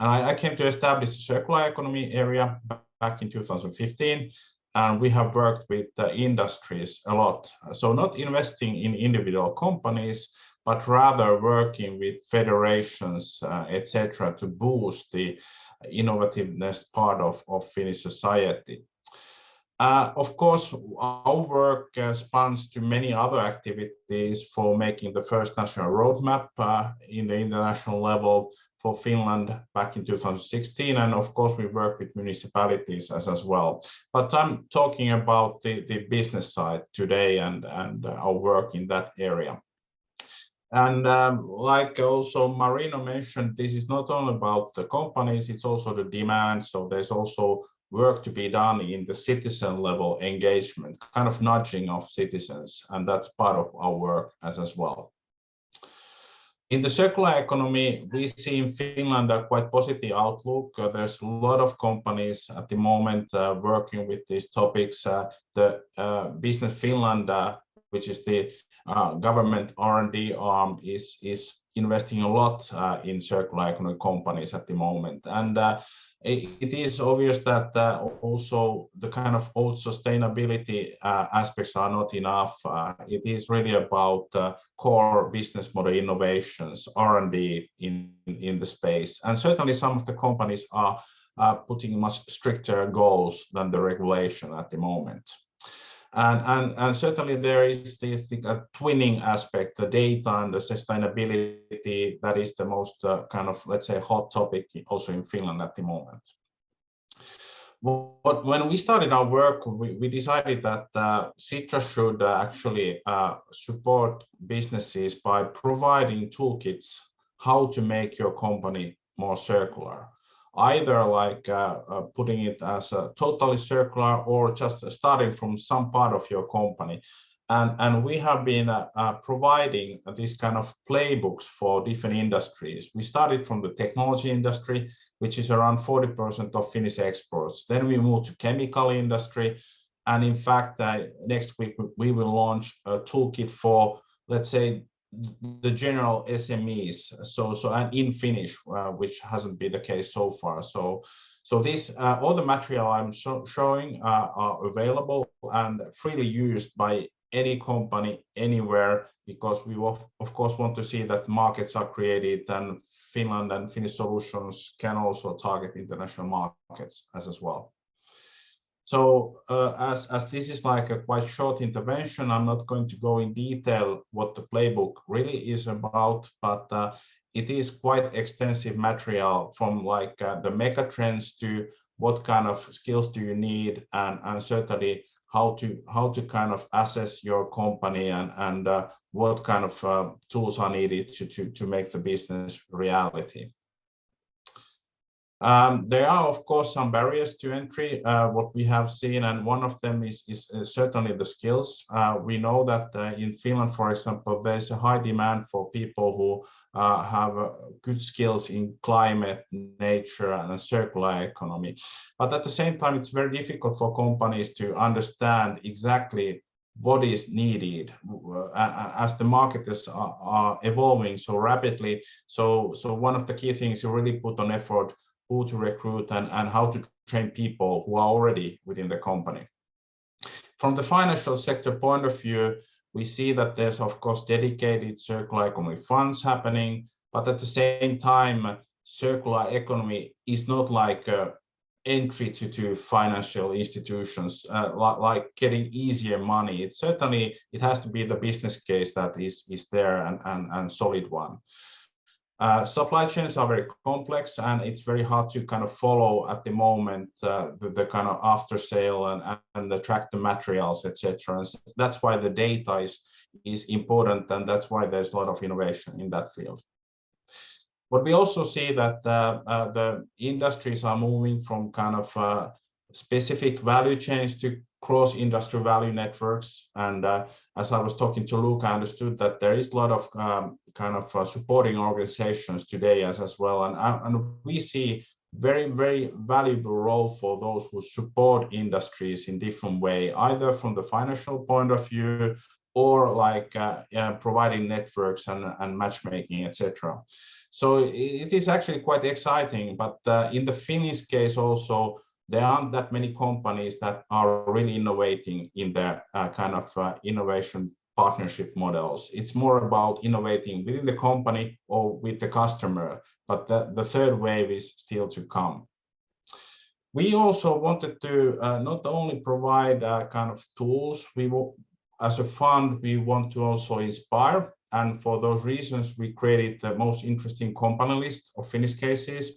And I came to establish the circular economy area back in 2015, and we have worked with industries a lot. So not investing in individual companies, but rather working with federations, etc., to boost the innovativeness part of Finnish society. Of course, our work spans to many other activities for making the first national roadmap in the international level for Finland back in 2016, and of course we work with municipalities as well. But I'm talking about the business side today and our work in that area. And like also Marino mentioned, this is not only about the companies, it's also the demand. So there's also work to be done in the citizen level engagement, kind of nudging of citizens, and that's part of our work as well. In the circular economy, we see in Finland a quite positive outlook. There's a lot of companies at the moment working with these topics. The Business Finland, which is the government R&D arm, is investing a lot in circular economy companies at the moment. And it is obvious that also the kind of old sustainability aspects are not enough. It is really about core business model innovations, R&D in the space. And certainly some of the companies are putting much stricter goals than the regulation at the moment. And certainly there is this twinning aspect, the data and the sustainability, that is the most kind of, let's say, hot topic also in Finland at the moment. But when we started our work, we decided that SITRA should actually support businesses by providing toolkits how to make your company more circular. Either like putting it as a totally circular or just starting from some part of your company. And we have been providing this kind of playbooks for different industries. We started from the technology industry, which is around 40% of Finnish exports. Then we moved to chemical industry. And in fact, next week, we will launch a toolkit for, let's say, the general SMEs, and in Finnish, which hasn't been the case so far. So this all the material I'm showing are available and freely used by any company anywhere, because we of course want to see that markets are created and Finland and Finnish solutions can also target international markets as well. So as this is like a quite short intervention, I'm not going to go in detail what the playbook really is about, but it is quite extensive material from like the mega trends to what kind of skills do you need, and certainly how to kind of assess your company and what kind of tools are needed to make the business reality. There are, of course, some barriers to entry, what we have seen, and one of them is certainly the skills. We know that in Finland, for example, there's a high demand for people who have good skills in climate, nature, and a circular economy. But at the same time, it's very difficult for companies to understand exactly what is needed as the markets are evolving so rapidly. So one of the key things you really put on effort, who to recruit and how to train people who are already within the company. From the financial sector point of view, we see that there's of course dedicated circular economy funds happening, but at the same time, circular economy is not like entry to financial institutions, like getting easier money. It has to be the business case that is there and solid one. Supply chains are very complex, and it's very hard to kind of follow at the moment the kind of after sale and track the materials, etc. And that's why the data is important, and that's why there's a lot of innovation in that field. But we also see that the industries are moving from kind of specific value chains to cross-industry value networks. And as I was talking to Luc, I understood that there is a lot of kind of supporting organizations today as well. And we see very, very valuable role for those who support industries in different way, either from the financial point of view or like providing networks and matchmaking, etc. So it is actually quite exciting, but in the Finnish case also, there aren't that many companies that are really innovating in their kind of innovation partnership models. It's more about innovating within the company or with the customer, but the third wave is still to come. We also wanted to not only provide kind of tools, as a fund, we want to also inspire. And for those reasons, we created the most interesting company list of Finnish cases.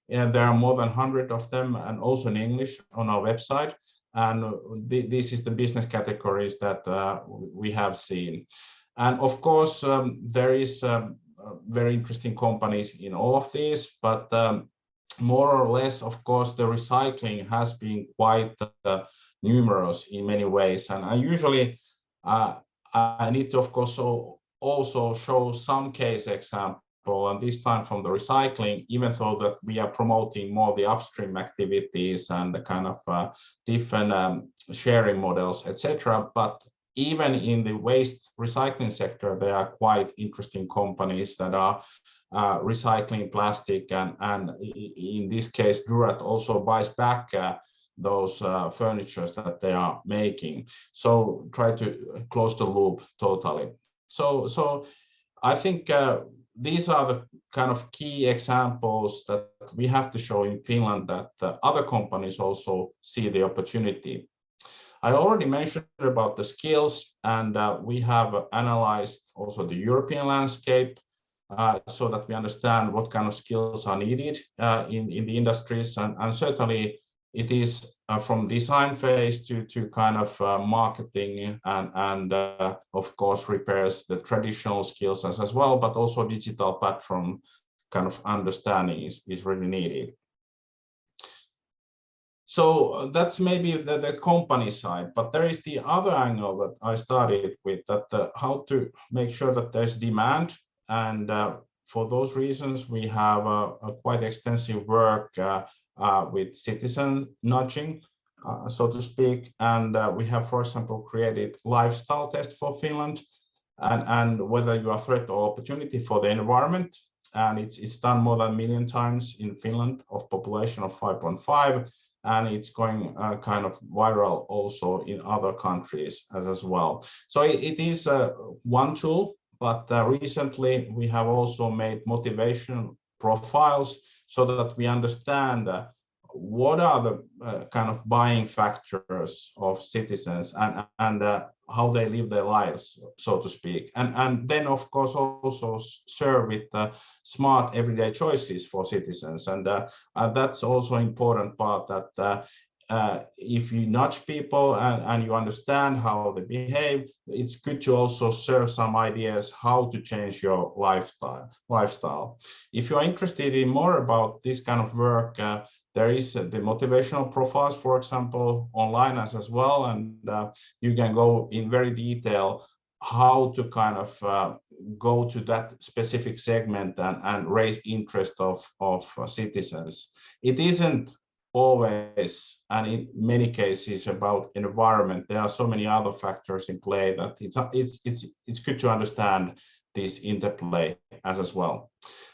And there are more than 100 of them, and also in English on our website. And this is the business categories that we have seen. And of course, there is very interesting companies in all of these, but more or less, of course, the recycling has been quite numerous in many ways. And I usually I need to, of course, also show some case example, and this time from the recycling, even though that we are promoting more the upstream activities and the kind of different sharing models, etc. But even in the waste recycling sector, there are quite interesting companies that are recycling plastic, and in this case, Durat also buys back those furnitures that they are making. So try to close the loop totally. So I think these are the kind of key examples that we have to show in Finland, that other companies also see the opportunity. I already mentioned about the skills, and we have analyzed also the European landscape so that we understand what kind of skills are needed in the industries, and certainly it is from design phase to kind of marketing and of course repairs, the traditional skills as well, but also digital platform kind of understanding is really needed. So that's maybe the company side, but there is the other angle that I started with, that how to make sure that there's demand, and for those reasons we have a quite extensive work with citizen nudging, so to speak, and we have, for example, created lifestyle test for Finland, and whether you are threat or opportunity for the environment, and it's done more than 1 million times in Finland of population of 5.5, and it's going kind of viral also in other countries as well. So it is one tool, but recently we have also made motivation profiles so that we understand what are the kind of buying factors of citizens, and how they live their lives, so to speak, and then of course also serve with smart everyday choices for citizens, and that's also important part, that if you nudge people and you understand how they behave, it's good to also serve some ideas how to change your lifestyle. If you are interested in more about this kind of work, there is the motivational profiles, for example, online as well, and you can go in very detail how to kind of go to that specific segment and raise interest of citizens. It isn't always, and in many cases, about environment. There are so many other factors in play that it's good to understand this interplay as well.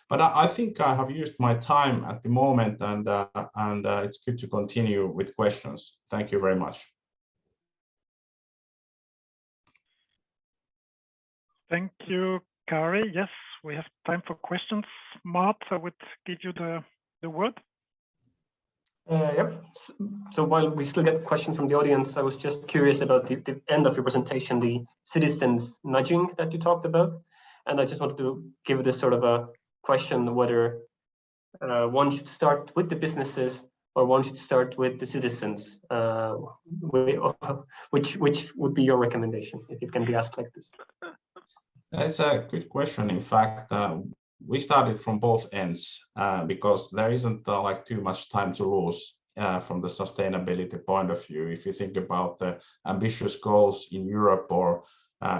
But I think I have used my time at the moment, and it's good to continue with questions. Thank you very much. Thank you, Kari. Yes, we have time for questions. Mart, I would give you the word. Yep. So while we still get questions from the audience, I was just curious about the end of your presentation, the citizens nudging that you talked about. And I just wanted to give this sort of a question, whether one should start with the businesses or one should start with the citizens. Which would be your recommendation, if it can be asked like this? That's a good question. In fact, we started from both ends because there isn't like too much time to lose from the sustainability point of view. If you think about the ambitious goals in Europe or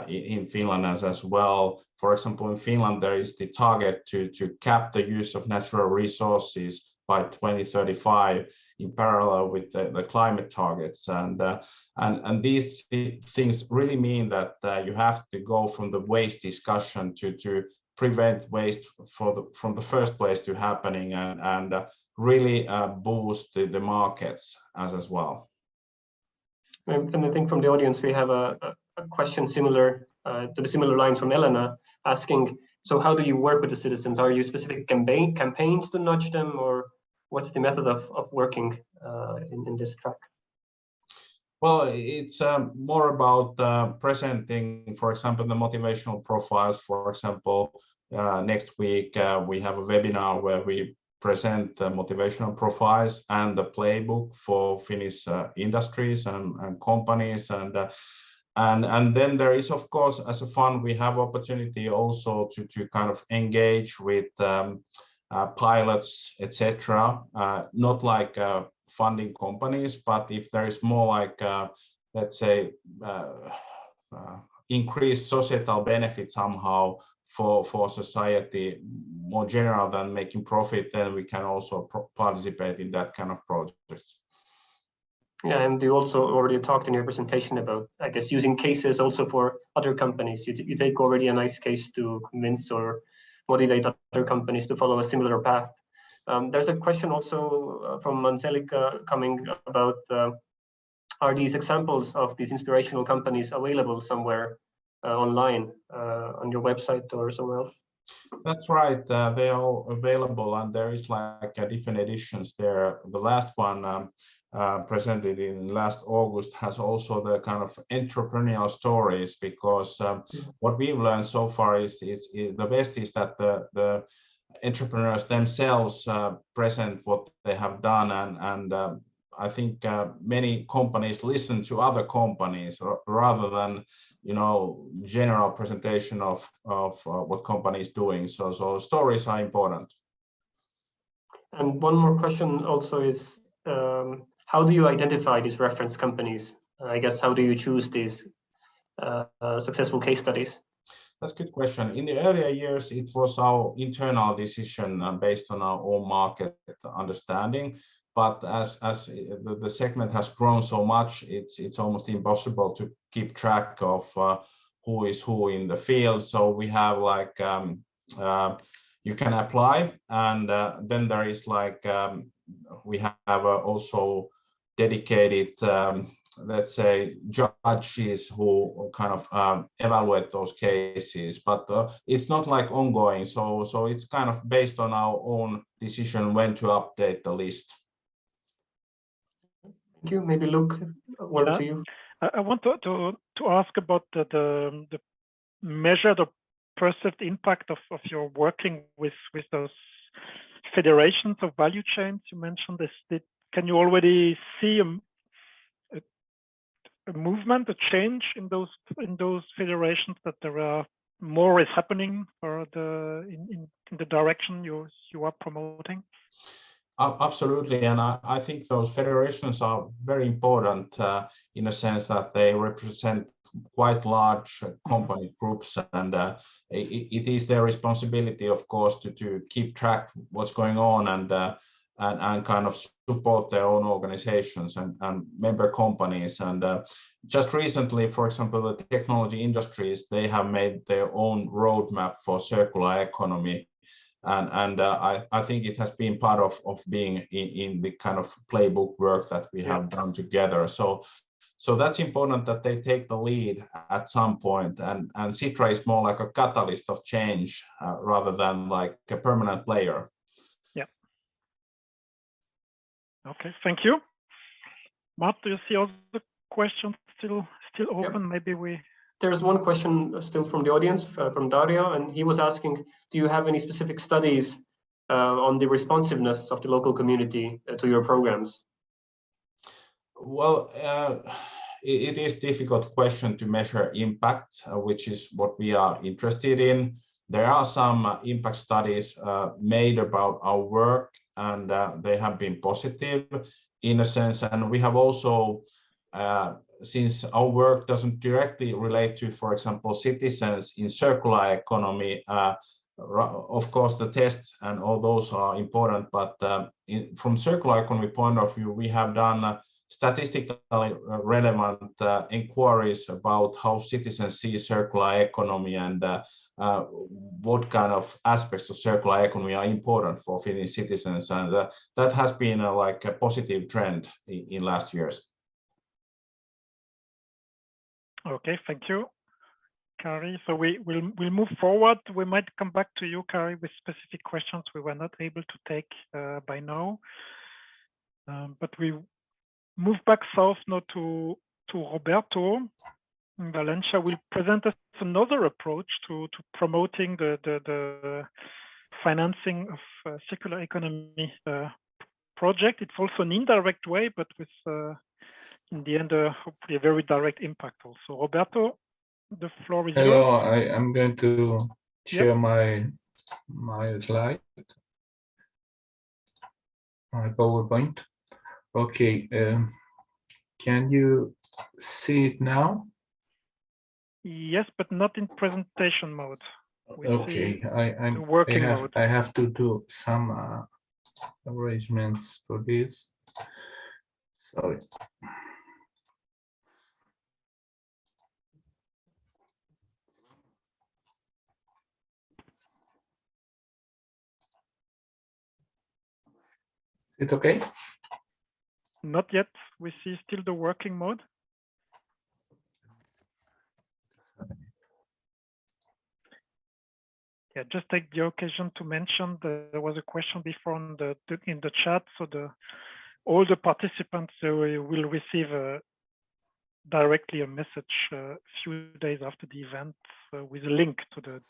in Finland as well, for example, in Finland there is the target to cap the use of natural resources by 2035 in parallel with the climate targets, and these things really mean that you have to go from the waste discussion to prevent waste from the first place to happening, and really boost the markets as well. And I think from the audience we have a question similar to the similar lines from Elena, asking, so how do you work with the citizens? Are you specific campaigns to nudge them, or what's the method of working in this track? Well, it's more about presenting, for example, the motivational profiles. For example, next week we have a webinar where we present motivational profiles and the playbook for Finnish industries and companies, and then there is, of course, as a fund, we have opportunity also to kind of engage with pilots, etc. Not like funding companies, but if there is more like let's say increase societal benefit somehow for society more general than making profit, then we can also participate in that kind of projects. Yeah, and you also already talked in your presentation about, I guess, using cases also for other companies. You take already a nice case to convince or motivate other companies to follow a similar path. There's a question also from Angelica coming about, are these examples of these inspirational companies available somewhere online, on your website or somewhere else? That's right. They are available, and there is like different editions there. The last one presented in last August has also the kind of entrepreneurial stories, because what we've learned so far is the best is that the entrepreneurs themselves present what they have done, and I think many companies listen to other companies rather than general presentation of what company is doing. So stories are important. And one more question also is, how do you identify these reference companies? I guess, how do you choose these successful case studies? That's a good question. In the earlier years, it was our internal decision based on our own market understanding. But as the segment has grown so much, it's almost impossible to keep track of who is who in the field. So we have like you can apply, and then there is like we have also dedicated let's say judges who kind of evaluate those cases, but it's not like ongoing. So it's kind of based on our own decision when to update the list. Thank you. Maybe Luc, word to you. I want to ask about the measured or perceived impact of your working with those federations of value chains. You mentioned this. Can you already see a movement, a change in those federations, that there are more is happening for in the direction you are promoting? Absolutely, and I think those federations are very important in a sense that they represent quite large company groups, and it is their responsibility, of course, to keep track what's going on and kind of support their own organizations and member companies. And just recently, for example, the technology industries, they have made their own roadmap for circular economy. And I think it has been part of being in the kind of playbook work that we have done together. So that's important that they take the lead at some point. And SITRA is more like a catalyst of change rather than like a permanent player. Yeah. Okay, thank you. Mart, do you see all the questions still open? Yep. Maybe There's one question still from the audience, from Dario, and he was asking, do you have any specific studies on the responsiveness of the local community to your programs? Well, it is a difficult question to measure impact, which is what we are interested in. There are some impact studies made about our work, and they have been positive in a sense. And we have also, since our work doesn't directly relate to, for example, citizens in circular economy, of course, the tests and all those are important, but from circular economy point of view, we have done statistically relevant inquiries about how citizens see circular economy and what kind of aspects of circular economy are important for Finnish citizens, and that has been like a positive trend in last years. Okay, thank you, Kari. So we'll move forward. We might come back to you, Kari, with specific questions we were not able to take by now. But we move back south now to Roberto in Valencia. Will present us another approach to promoting the financing of circular economy project. It's also an indirect way, but with in the end, hopefully a very direct impact also. Roberto, the floor is yours. Hello, I'm going to share my slide, my PowerPoint. Okay, can you see it now? Yes, but not in presentation mode. We Okay, see the I working mode. have to do some arrangements for this. Sorry. It okay? Not yet. We see still the working mode. Yeah, just take the occasion to mention that there was a question before in the chat. So all the participants will receive directly a message a few days after the event with a link to the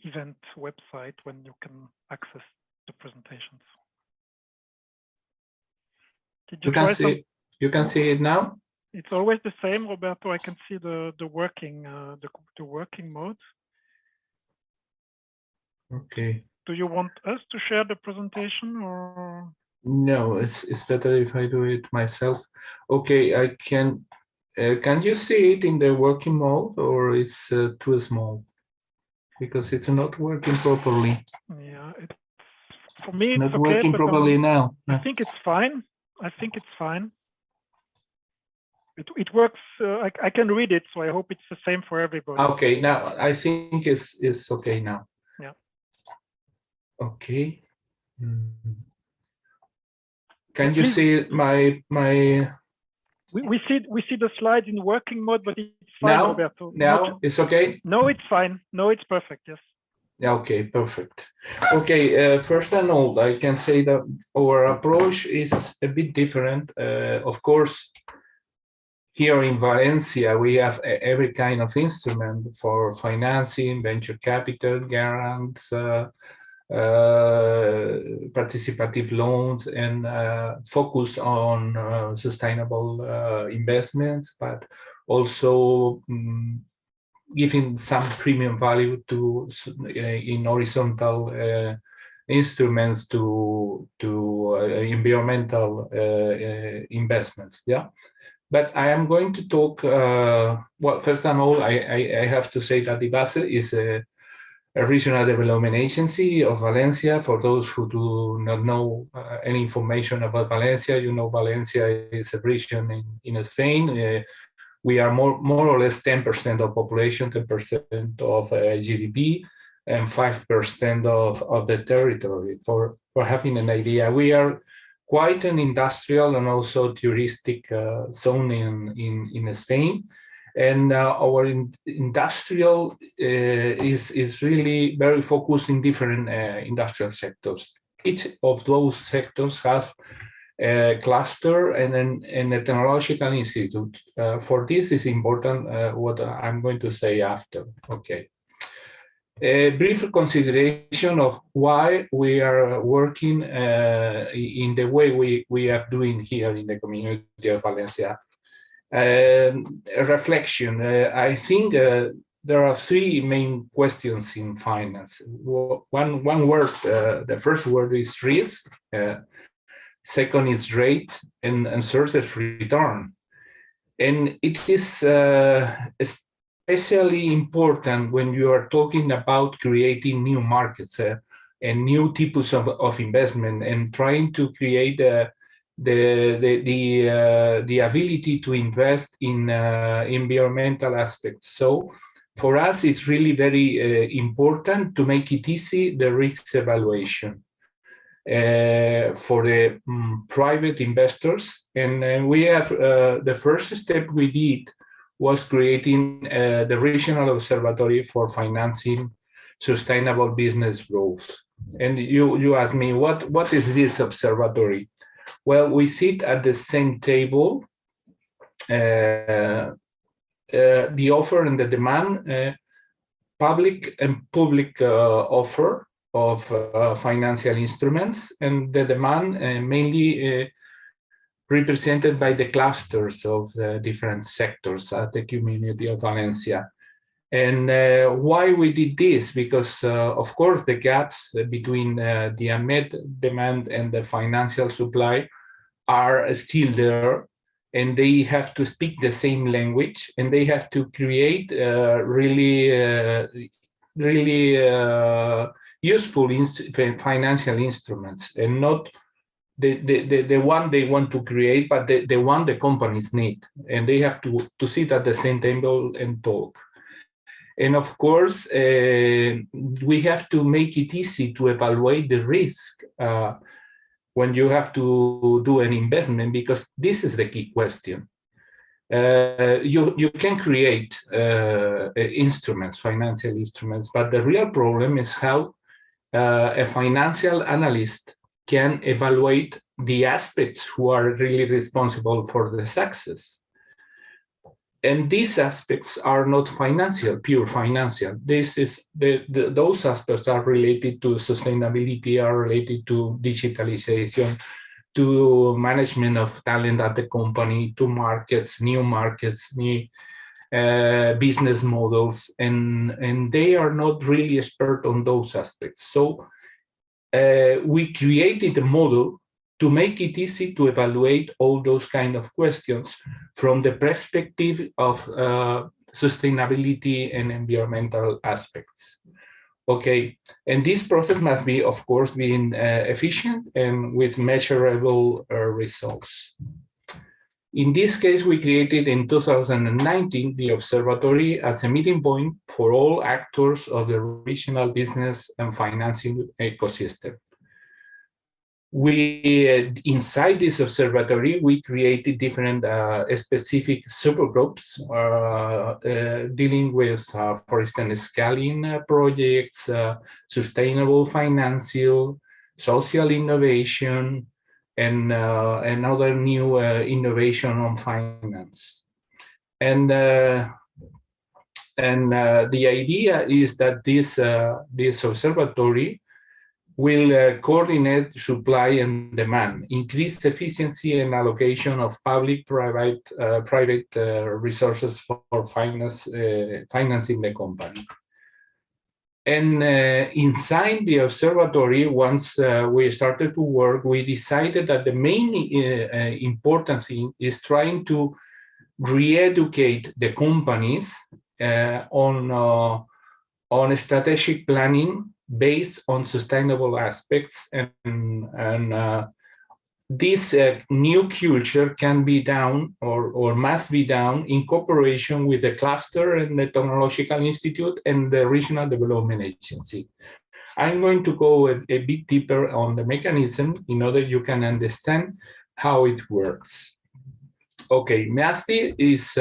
event website when you can access the presentations. Did you try some? You can see it now? It's always the same, Roberto. I can see the working mode. Okay. Do you want us to share the presentation or? No, it's better if I do it myself. Okay, I can. Can you see it in the working mode, or it's too small? Because it's not working properly. Yeah, for me it's not okay, working but properly now. I think it's fine. I think it's fine. It works. I can read it, so I hope it's the same for everybody. Okay, now I think it's okay now. Yeah. Okay. Can you see my? We see the slides in working mode, but it's fine, now, Roberto. Now it's okay? No, it's fine. No, it's perfect, yes. Yeah, okay, perfect. Okay, first and all, I can say that our approach is a bit different. Of course, here in Valencia, we have every kind of instrument for financing, venture capital, grants, participative loans, and focus on sustainable investments, but also giving some premium value to in horizontal instruments to environmental investments. Yeah. But I am going to talk, well, first of all, I have to say that IBASE is a regional development agency of Valencia. For those who do not know any information about Valencia, you know Valencia is a region in Spain. We are more or less 10% of population, 10% of GDP, and 5% of the territory. For having an idea, we are quite an industrial and also touristic zone in Spain. And our industrial is really very focused in different industrial sectors. Each of those sectors have a cluster and a technological institute. For this is important what I'm going to say after. Okay. A brief consideration of why we are working in the way we are doing here in the community of Valencia. A reflection. I think there are three main questions in finance. One word. The first word is risk. Second is rate, and third is return. And it is especially important when you are talking about creating new markets and new types of investment and trying to create the ability to invest in environmental aspects. So for us, it's really very important to make it easy, the risk evaluation for the private investors. And we have the first step we did was creating the regional observatory for financing sustainable business growth. And you asked me, what is this observatory? Well, we sit at the same table, the offer and the demand, public and public offer of financial instruments, and the demand mainly represented by the clusters of the different sectors at the community of Valencia. And why we did this? Because, of course, the gaps between the unmet demand and the financial supply are still there. and they have to speak the same language, and they have to create really useful financial instruments, and not the one they want to create, but the one the companies need, and they have to sit at the same table and talk. And of course, we have to make it easy to evaluate the risk when you have to do an investment, because this is the key question. You can create instruments, financial instruments, but the real problem is how a financial analyst can evaluate the aspects who are really responsible for the success. And these aspects are not financial, pure financial. This is those aspects are related to sustainability, are related to digitalization, to management of talent at the company, to markets, new business models, and they are not really expert on those aspects. So we created a model to make it easy to evaluate all those kind of questions from the perspective of sustainability and environmental aspects. Okay, and this process must be, of course, being efficient and with measurable results. In this case, we created in 2019 the observatory as a meeting point for all actors of the regional business and financing ecosystem. We, inside this observatory, we created different specific supergroups dealing with, for instance, scaling projects, sustainable financial, social innovation, and another new innovation on finance. And the idea is that this observatory will coordinate supply and demand, increase efficiency and allocation of public-private resources for financing the company. And inside the observatory, once we started to work, we decided that the main importance is trying to re-educate the companies on strategic planning based on sustainable aspects, and this new culture can be done or must be done in cooperation with the cluster and the Technological Institute and the Regional Development Agency. I'm going to go a bit deeper on the mechanism in order you can understand how it works. Okay, MASTI is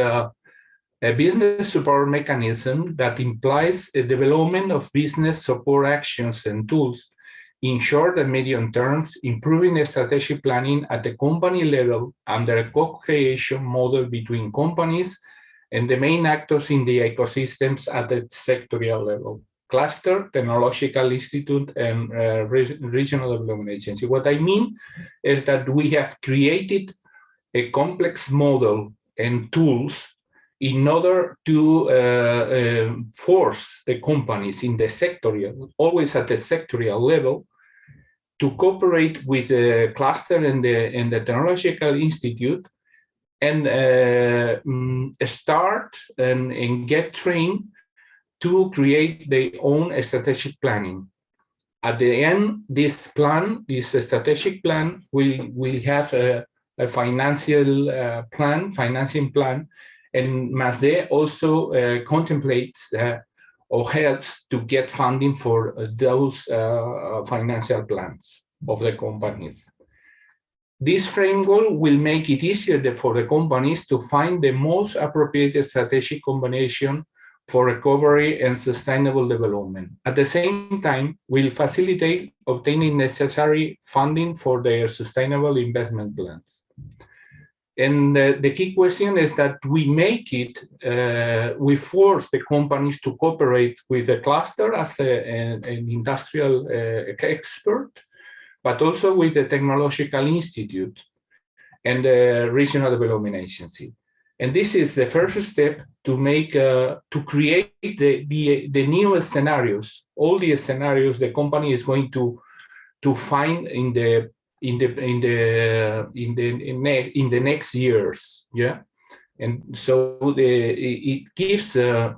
a business support mechanism that implies a development of business support actions and tools in short and medium terms, improving strategic planning at the company level under a co-creation model between companies and the main actors in the ecosystems at the sectorial level: cluster, Technological Institute, and Regional Development Agency. What I mean is that we have created a complex model and tools in order to force the companies in the sectorial, always at the sectorial level, to cooperate with the cluster and the Technological Institute and start and get trained to create their own strategic planning. At the end, this strategic plan, will have a financial financing plan, and MASDE also contemplates or helps to get funding for those financial plans of the companies. This framework will make it easier for the companies to find the most appropriate strategic combination for recovery and sustainable development. At the same time, will facilitate obtaining necessary funding for their sustainable investment plans. And the key question is that we make it, we force the companies to cooperate with the cluster as an industrial expert, but also with the Technological Institute and the Regional Development Agency. And this is the first step to make, to create the new scenarios, all the scenarios the company is going to find in the in the next years. Yeah, and so it gives an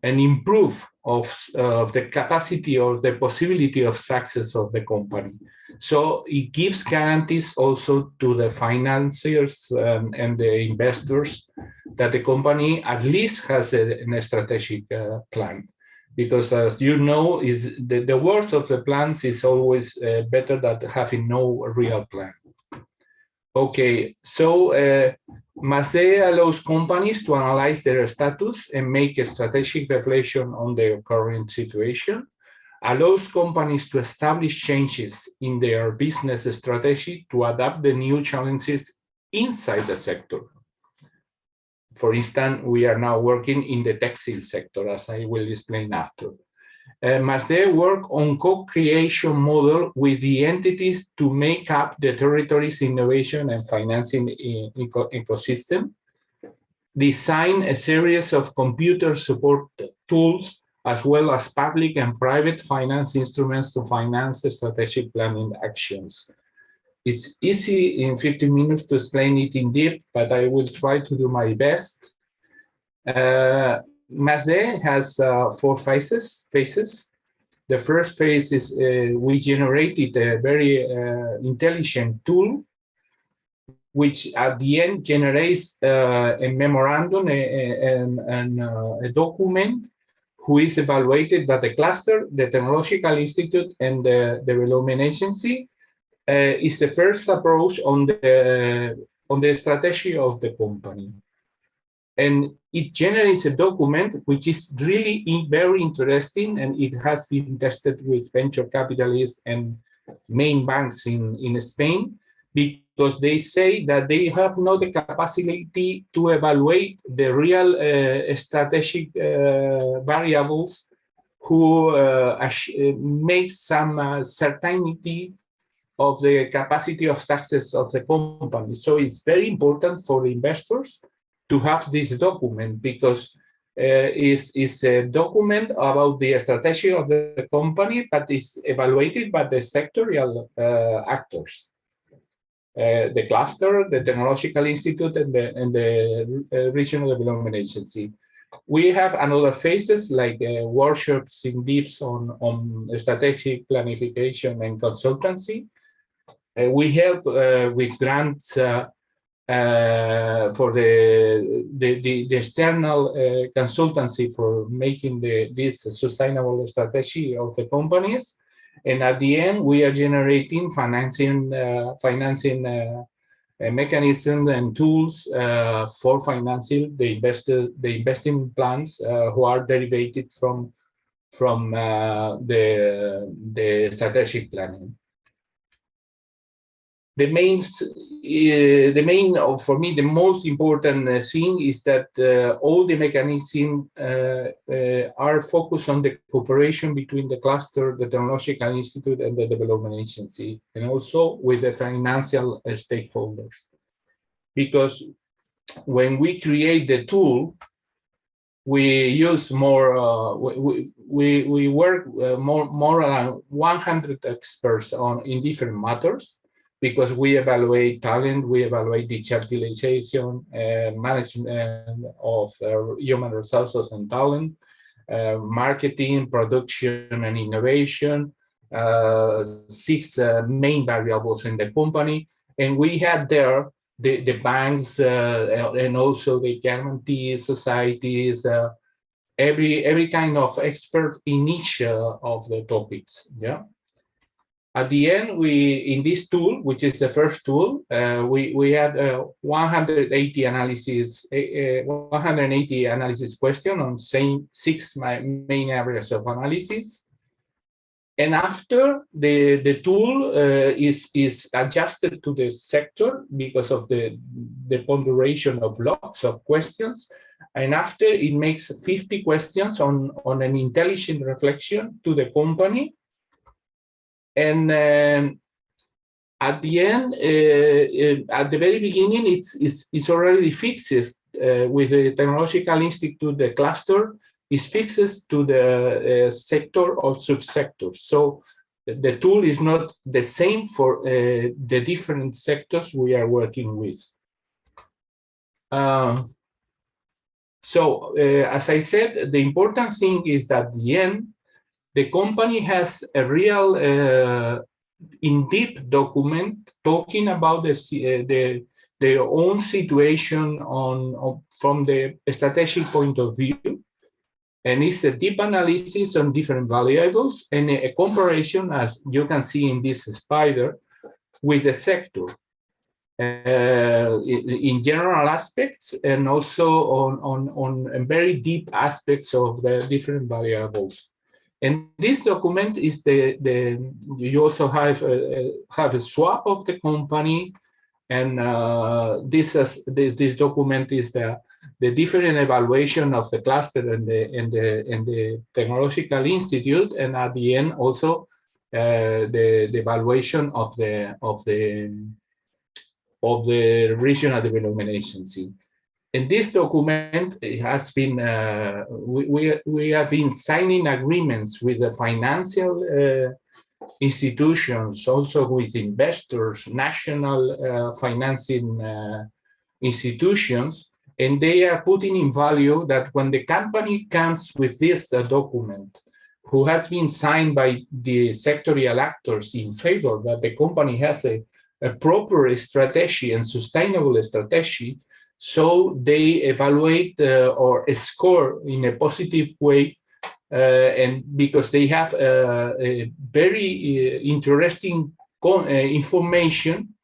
improve of the capacity or the possibility of success of the company. So it gives guarantees also to the financiers and the investors that the company at least has a strategic plan. Because as you know, is the worth of the plans is always better than having no real plan. Okay, so MASDE allows companies to analyze their status and make a strategic reflection on their current situation, allows companies to establish changes in their business strategy to adapt the new challenges inside the sector. For instance, we are now working in the textile sector, as I will explain after. MASDE work on co-creation model with the entities to make up the territory's innovation and financing ecosystem, design a series of computer support tools, as well as public and private finance instruments to finance the strategic planning actions. It's easy in 15 minutes to explain it in depth, but I will try to do my best. MASDE has 4 phases. The first phase is we generated a very intelligent tool, which at the end generates a memorandum and a document who is evaluated by the cluster, the Technological Institute, and the Development Agency. Is the first approach on the strategy of the company. And it generates a document which is really very interesting, and it has been tested with venture capitalists and main banks in Spain, because they say that they have not the capacity to evaluate the real strategic variables who make some certainty of the capacity of success of the company. So it's very important for the investors to have this document, because it's a document about the strategy of the company, but it's evaluated by the sectorial actors. The cluster, the Technological Institute, and the Regional Development Agency. We have another phases like workshops in depth on strategic planification and consultancy. We help with grants for the external consultancy for making this sustainable strategy of the companies. And at the end, we are generating financing mechanisms and tools for financing the investing plans who are derived from the strategic planning. The main, for me, the most important thing is that all the mechanisms are focused on the cooperation between the cluster, the Technological Institute, and the Development Agency, and also with the financial stakeholders. Because when we create the tool, we use more, we work more than 100 experts in different matters, because we evaluate talent, we evaluate digitalization, management of human resources and talent, marketing, production, and innovation, 6 main variables in the company. And we had there the banks and also the guarantee societies, every kind of expert in each of the topics. Yeah. At the end, in this tool, which is the first tool, we had 180 analysis question on 6 main areas of analysis. And after the tool is adjusted to the sector because of the ponderation of lots of questions. And after it makes 50 questions on an intelligent reflection to the company. And at the end, at the very beginning, it's already fixed with the Technological Institute, the cluster is fixed to the sector or subsectors. So the tool is not the same for the different sectors we are working with. So as I said, the important thing is that at the end, the company has a real in-depth document talking about their own situation from the strategic point of view. And it's a deep analysis on different variables and a comparison, as you can see in this spider, with the sector in general aspects and also on very deep aspects of the different variables. And this document is you also have a swap of the company, and this document is the different evaluation of the cluster and the technological institute, and at the end also the evaluation of the regional development agency. In this document, it has been we have been signing agreements with the financial institutions, also with investors, national financing institutions, and they are putting in value that when the company comes with this document, who has been signed by the sectorial actors in favor that the company has a proper strategy and sustainable strategy, so they evaluate or score in a positive way, and because they have a very interesting information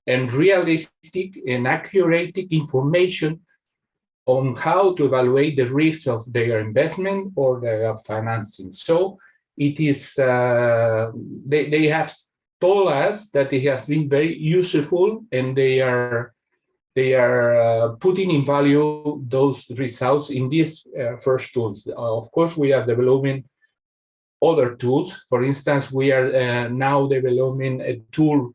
and realistic and accurate information on how to evaluate the risk of their investment or their financing. So it is they have told us that it has been very useful, and they are putting in value those results in these first tools. Of course, we are developing other tools. For instance, we are now developing a tool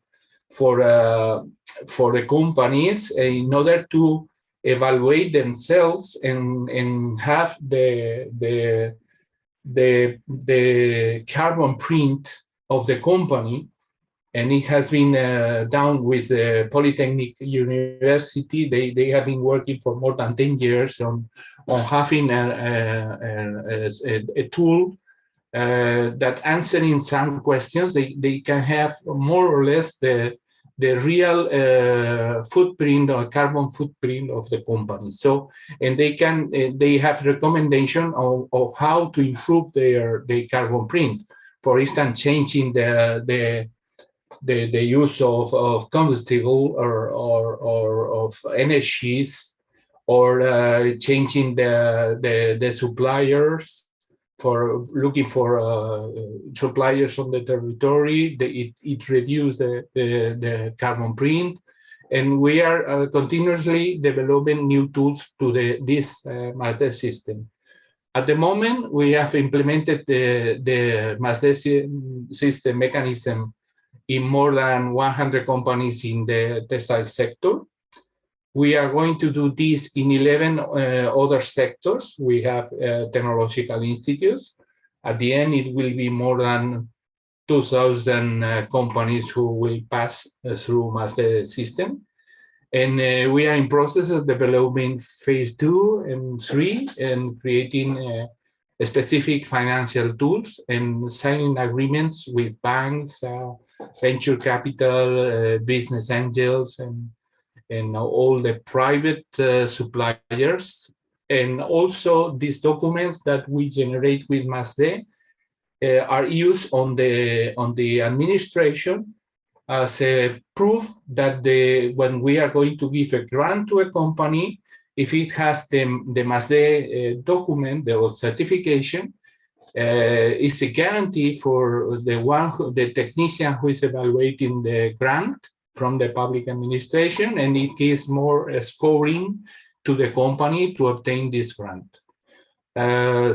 for the companies in order to evaluate themselves and have the carbon print of the company. And it has been done with the Polytechnic University. They have been working for more than 10 years on having a tool that answering some questions. They can have more or less the real footprint or carbon footprint of the company. So, and they have recommendation of how to improve their carbon print. For instance, changing the use of combustible or of energies, or changing the suppliers, for looking for suppliers on the territory. It reduces the carbon print, and we are continuously developing new tools to this MASDE system. At the moment, we have implemented the MASDE system mechanism in more than 100 companies in the textile sector. We are going to do this in 11 other sectors. We have technological institutes. At the end, it will be more than 2,000 companies who will pass through MASDE system. And we are in process of developing phase 2 and 3 and creating specific financial tools and signing agreements with banks, venture capital, business angels, and all the private suppliers. And also these documents that we generate with MASDE are used on the administration as a proof that when we are going to give a grant to a company, if it has the MASDE document, the certification, is a guarantee for the technician who is evaluating the grant from the public administration, and it gives more scoring to the company to obtain this grant.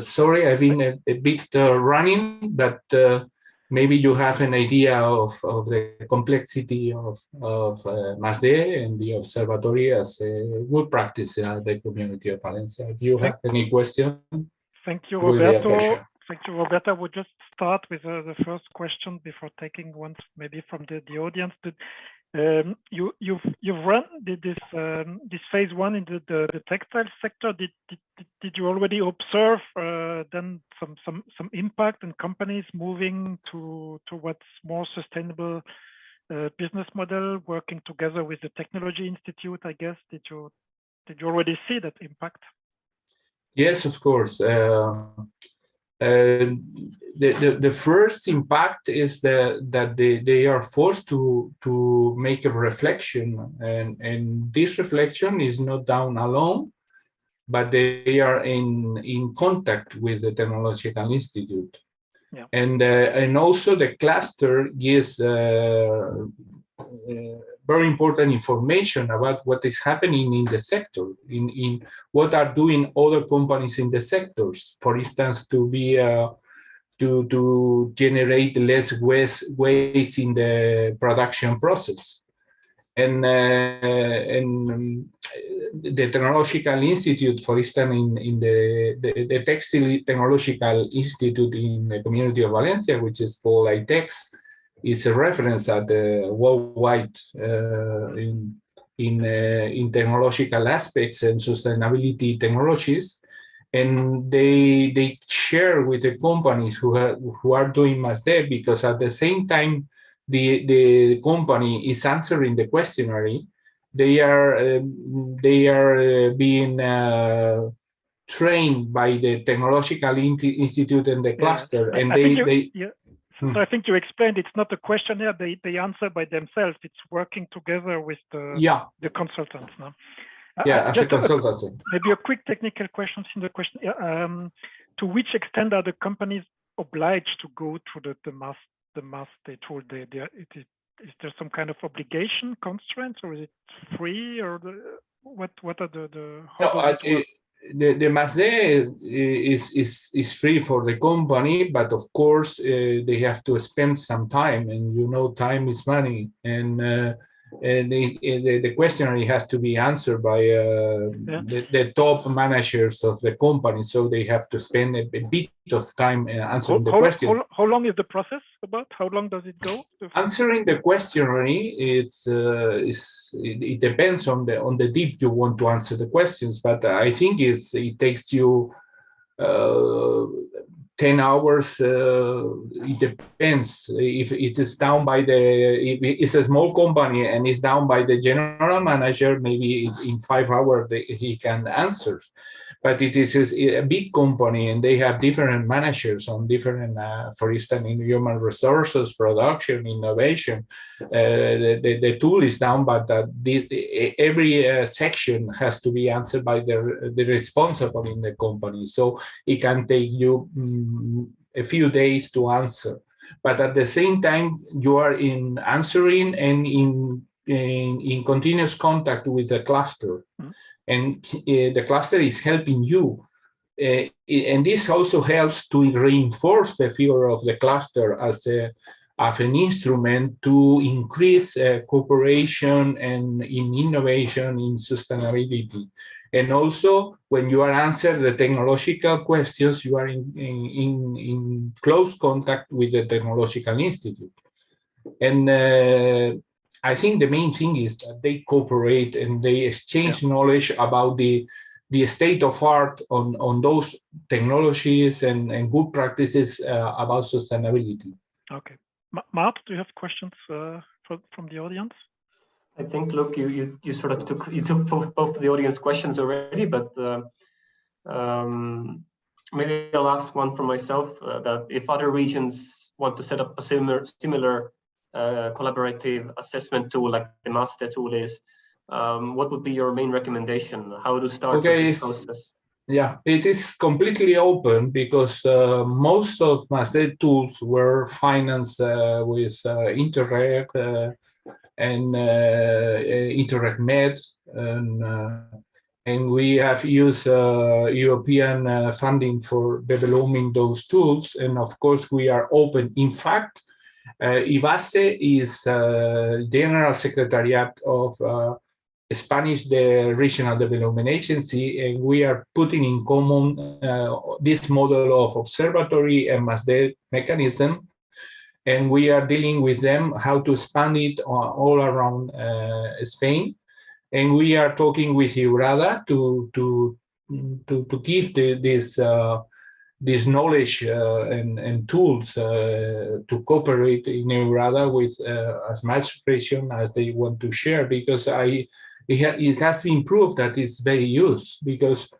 Sorry, I've been a bit running, but maybe you have an idea of the complexity of MASDE and the observatory as a good practice in the community of Valencia. If you have any question. Thank you, Roberto. Thank you, Roberta. I would just start with the first question before taking ones maybe from the audience. You've run this phase one in the textile sector. Did you already observe then some impact in companies moving towards more sustainable business model, working together with the Technology Institute? I guess did you already see that impact? Yes, of course. The first impact is that they are forced to make a reflection, and this reflection is not done alone, but they are in contact with the Technological Institute. Yeah. And also the cluster gives very important information about what is happening in the sector, in what are doing other companies in the sectors. For instance, to generate less waste in the production process. And the Technological Institute, for instance, in the Textile Technological Institute in the community of Valencia, which is called ITEX, is a reference at the worldwide in technological aspects and sustainability technologies, and they share with the companies who are doing MASDE, because at the same time the company is answering the questionnaire, they are being trained by the Technological Institute and the cluster, and So I think you explained it's not a questionnaire they answer by themselves. It's working together with the consultants. No? As a consultant. Maybe a quick technical question in the question. To which extent are the companies obliged to go to the MASDE tool? Is there some kind of obligation constraints, or is it free, or what are the MASDE is free for the company, but of course they have to spend some time, and time is money, and the questionnaire has to be answered by the top managers of the company, so they have to spend a bit of time answering the question. How long is the process about? How long does it go? Answering the questionnaire, it depends on the deep you want to answer the questions, but I think it takes you 10 hours. It depends. If it is down by if it's a small company and it's down by the general manager, maybe in 5 hours he can answer. But it is a big company, and they have different managers on different, for instance, in human resources, production, innovation. The tool is down, but every section has to be answered by the responsible in the company. So it can take you a few days to answer. But at the same time, you are in answering and in continuous contact with the cluster. Mm-hmm. And the cluster is helping you. And this also helps to reinforce the figure of the cluster as an instrument to increase cooperation and in innovation, in sustainability. And also, when you are answering the technological questions, you are in close contact with the Technological Institute. And I think the main thing is that they cooperate and they exchange knowledge about the state of art on those technologies and good practices about sustainability. Okay. Mart, do you have questions from the audience? I think, Luc, you sort of took both the audience questions already, but maybe I'll ask one for myself, that if other regions want to set up a similar collaborative assessment tool like the MASDE tool is, what would be your main recommendation? How to start this process? Yeah, it is completely open, because most of MASDE tools were financed with Interreg and Interreg Med, and we have used European funding for developing those tools, and of course we are open. In fact, IVASE is General Secretariat of Spanish the Regional Development Agency, and we are putting in common this model of observatory and MASD mechanism, and we are dealing with them how to expand it all around Spain. And we are talking with EURADA to give this knowledge and tools to cooperate in EURADA with as much region as they want to share, because it has been proved that it's very used, because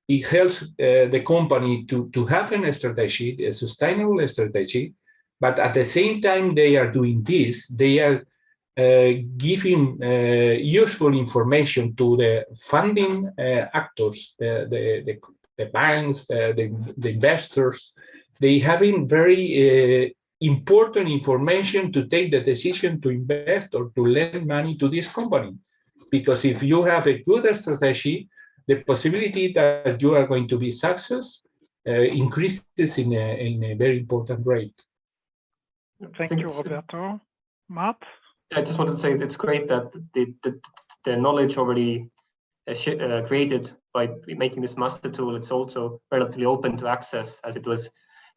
it helps the company to have a strategy, a sustainable strategy, but at the same time they are doing this, they are giving useful information to the funding actors, the banks, the investors. They having very important information to take the decision to invest or to lend money to this company. Because if you have a good strategy, the possibility that you are going to be success increases in a very important rate. Thank you, Roberto. Mart? I just wanted to say it's great that the knowledge already created by making this master tool, it's also relatively open to access, as it was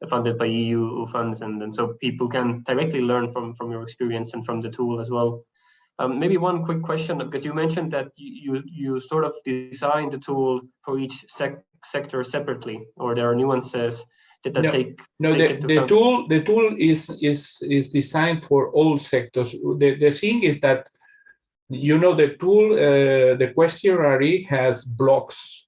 funded by EU funds, and so people can directly learn from your experience and from the tool as well. Maybe one quick question, because you mentioned that you sort of designed the tool for each sector separately, or there are nuances. Did that the tool is designed for all sectors. The thing is that, you know, the tool, the questionnaire has blocks,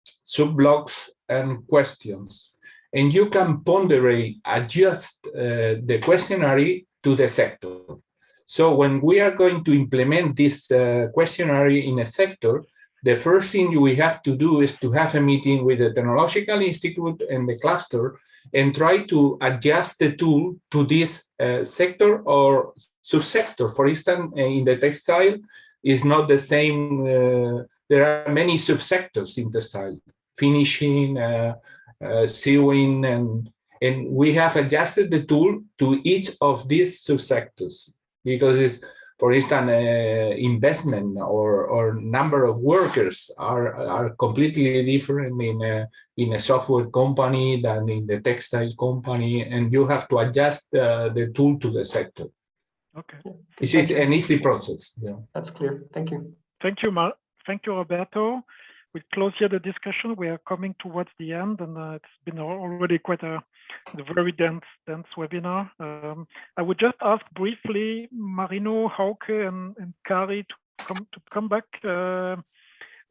sub-blocks, and questions, and you can ponderate, adjust the questionnaire to the sector. So when we are going to implement this questionnaire in a sector, the first thing we have to do is to have a meeting with the Technological Institute and the cluster and try to adjust the tool to this sector or subsector. For instance, in the textile, is not the same. There are many subsectors in textile, finishing, sewing, and we have adjusted the tool to each of these subsectors, because it's, for instance, investment or number of workers are completely different in a software company than in the textile company, and you have to adjust the tool to the sector. Okay. It's an easy process. Yeah. That's clear. Thank you. Thank you, Thank you, Roberto. We close here the discussion. We are coming towards the end, and it's been already quite a very dense webinar. I would just ask briefly Marino, Hauke, and Kari to come back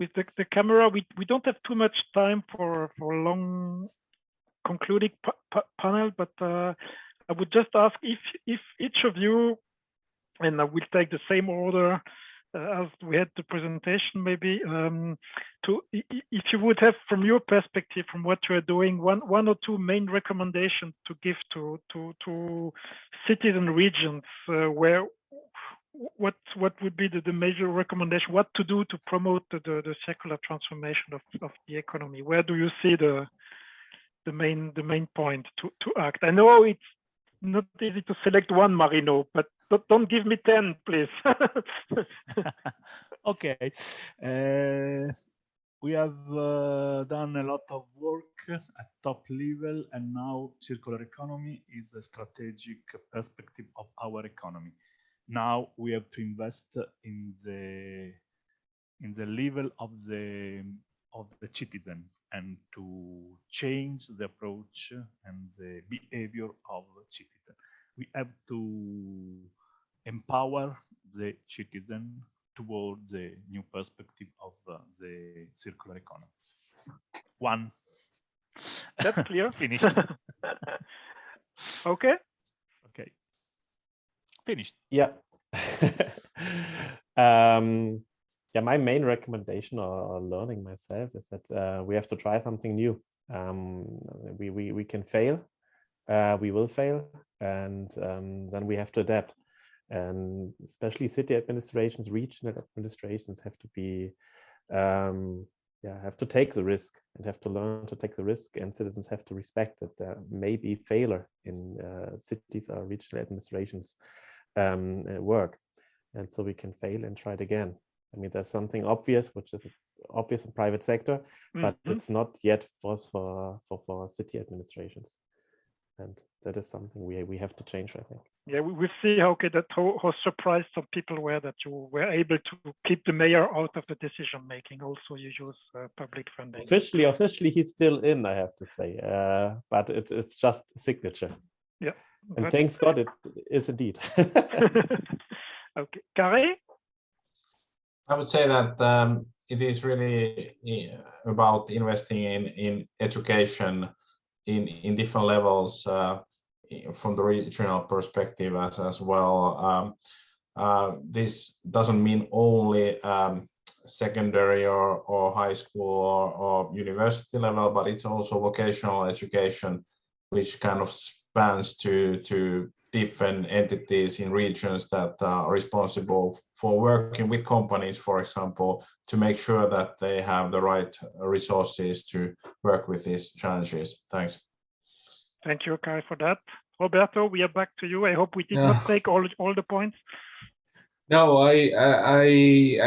with the camera. We don't have too much time for a long concluding panel, but I would just ask if each of you, and I will take the same order as we had the presentation, maybe if you would have, from your perspective, from what you are doing, one or two main recommendations to give to cities and regions, what would be the major recommendation, what to do to promote the circular transformation of the economy? Where do you see the main point to act? I know it's not easy to select one, Marino, but don't give me 10, please. Okay. We have done a lot of work at top level, and now circular economy is a strategic perspective of our economy. Now we have to invest in the level of the citizen, and to change the approach and the behavior of citizen. We have to empower the citizen towards the new perspective of the circular economy. One. That's clear. Finished. Okay. Okay. Finished. Yeah. Yeah, my main recommendation or learning myself is that we have to try something new. We can fail, we will fail, and then we have to adapt. And especially city administrations, regional administrations have to be, have to take the risk and have to learn to take the risk, and citizens have to respect that there may be failure in cities or regional administrations work, and so we can fail and try it again. I mean, there's something obvious, which is obvious in private sector, but it's not yet for city administrations. And that is something we have to change, I think. Yeah, we see, Hauke, that how surprised some people were that you were able to keep the mayor out of the decision making. Also, you use public funding. Officially, he's still in, I have to say, but it's just a signature. Yeah, and thanks God, it is indeed. Okay, Kari? I would say that it is really about investing in education in different levels from the regional perspective as well. This doesn't mean only secondary or high school or university level, but it's also vocational education, which kind of spans to different entities in regions that are responsible for working with companies, for example, to make sure that they have the right resources to work with these challenges. Thanks. Thank you, Kari, for that. Roberto, we are back to you. I hope we did not take all the points. No, I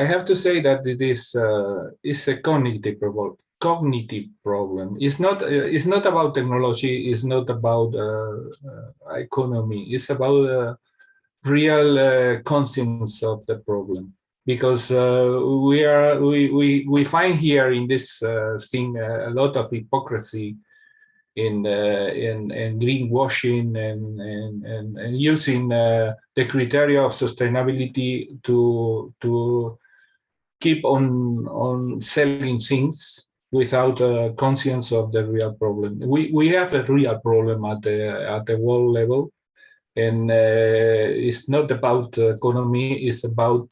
have to say that it is a cognitive problem. It's not about technology. It's not about economy. It's about real conscience of the problem, because we find here in this thing a lot of hypocrisy in greenwashing and using the criteria of sustainability to keep on selling things without a conscience of the real problem. We have a real problem at the world level, and it's not about economy. It's about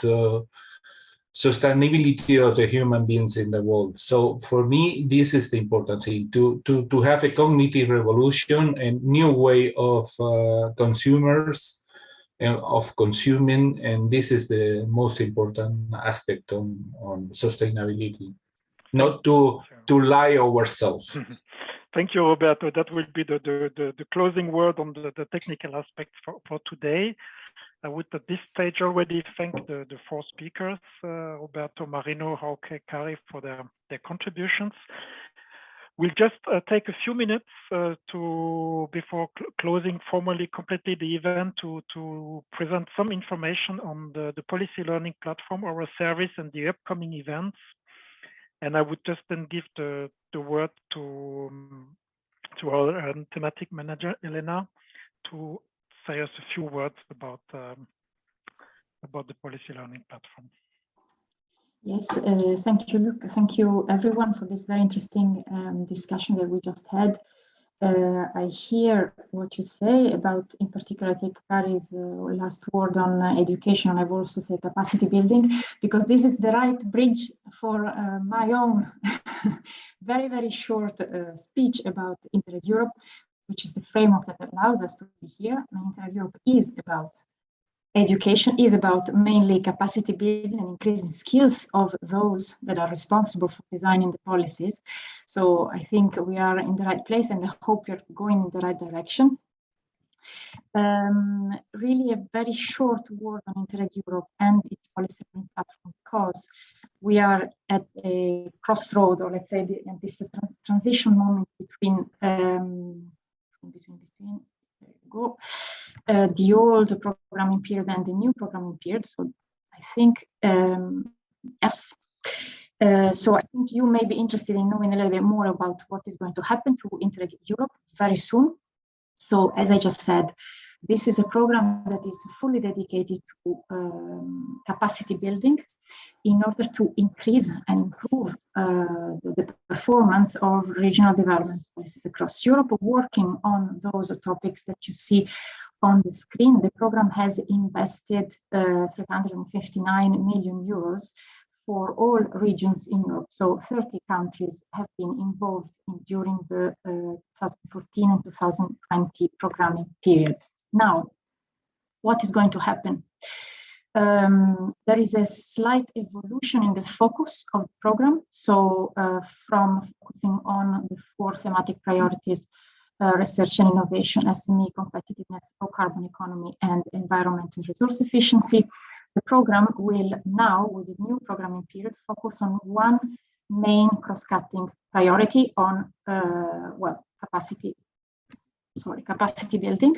sustainability of the human beings in the world. So for me, this is the important thing, to have a cognitive revolution and new way of consumers and of consuming, and this is the most important aspect on sustainability, not to lie ourselves. Thank you, Roberto. That will be the closing word on the technical aspect for today. I would at this stage already thank the four speakers, Roberto, Marino, Hauke, Kari, for their contributions. We'll just take a few minutes before closing formally completely the event to present some information on the policy learning platform, our service, and the upcoming events. And I would just then give the word to our thematic manager, Elena, to say us a few words about the policy learning platform. Yes, thank you, Luc. Thank you, everyone, for this very interesting discussion that we just had. I hear what you say about, in particular, I take Kari's last word on education, and I've also said capacity building, because this is the right bridge for my own very, very short speech about Interreg Europe, which is the framework that allows us to be here. And Interreg Europe is about education, is about mainly capacity building and increasing skills of those that are responsible for designing the policies. So I think we are in the right place, and I hope you're going in the right direction. Really a very short word on Interreg Europe and its policy learning platform, because we are at a crossroad, or let's say this is a transition moment between the old programming period and the new programming period. So I think, yes. So I think you may be interested in knowing a little bit more about what is going to happen to Interreg Europe very soon. So as I just said, this is a program that is fully dedicated to capacity building in order to increase and improve the performance of regional development policies across Europe, working on those topics that you see on the screen. The program has invested 359 million euros for all regions in Europe. So 30 countries have been involved during the 2014 and 2020 programming period. Now, what is going to happen? There is a slight evolution in the focus of the program. So from focusing on the 4 thematic priorities, research and innovation, SME, competitiveness, low carbon economy, and environment and resource efficiency, The program will now, with the new programming period, focus on one main cross-cutting priority on, capacity building.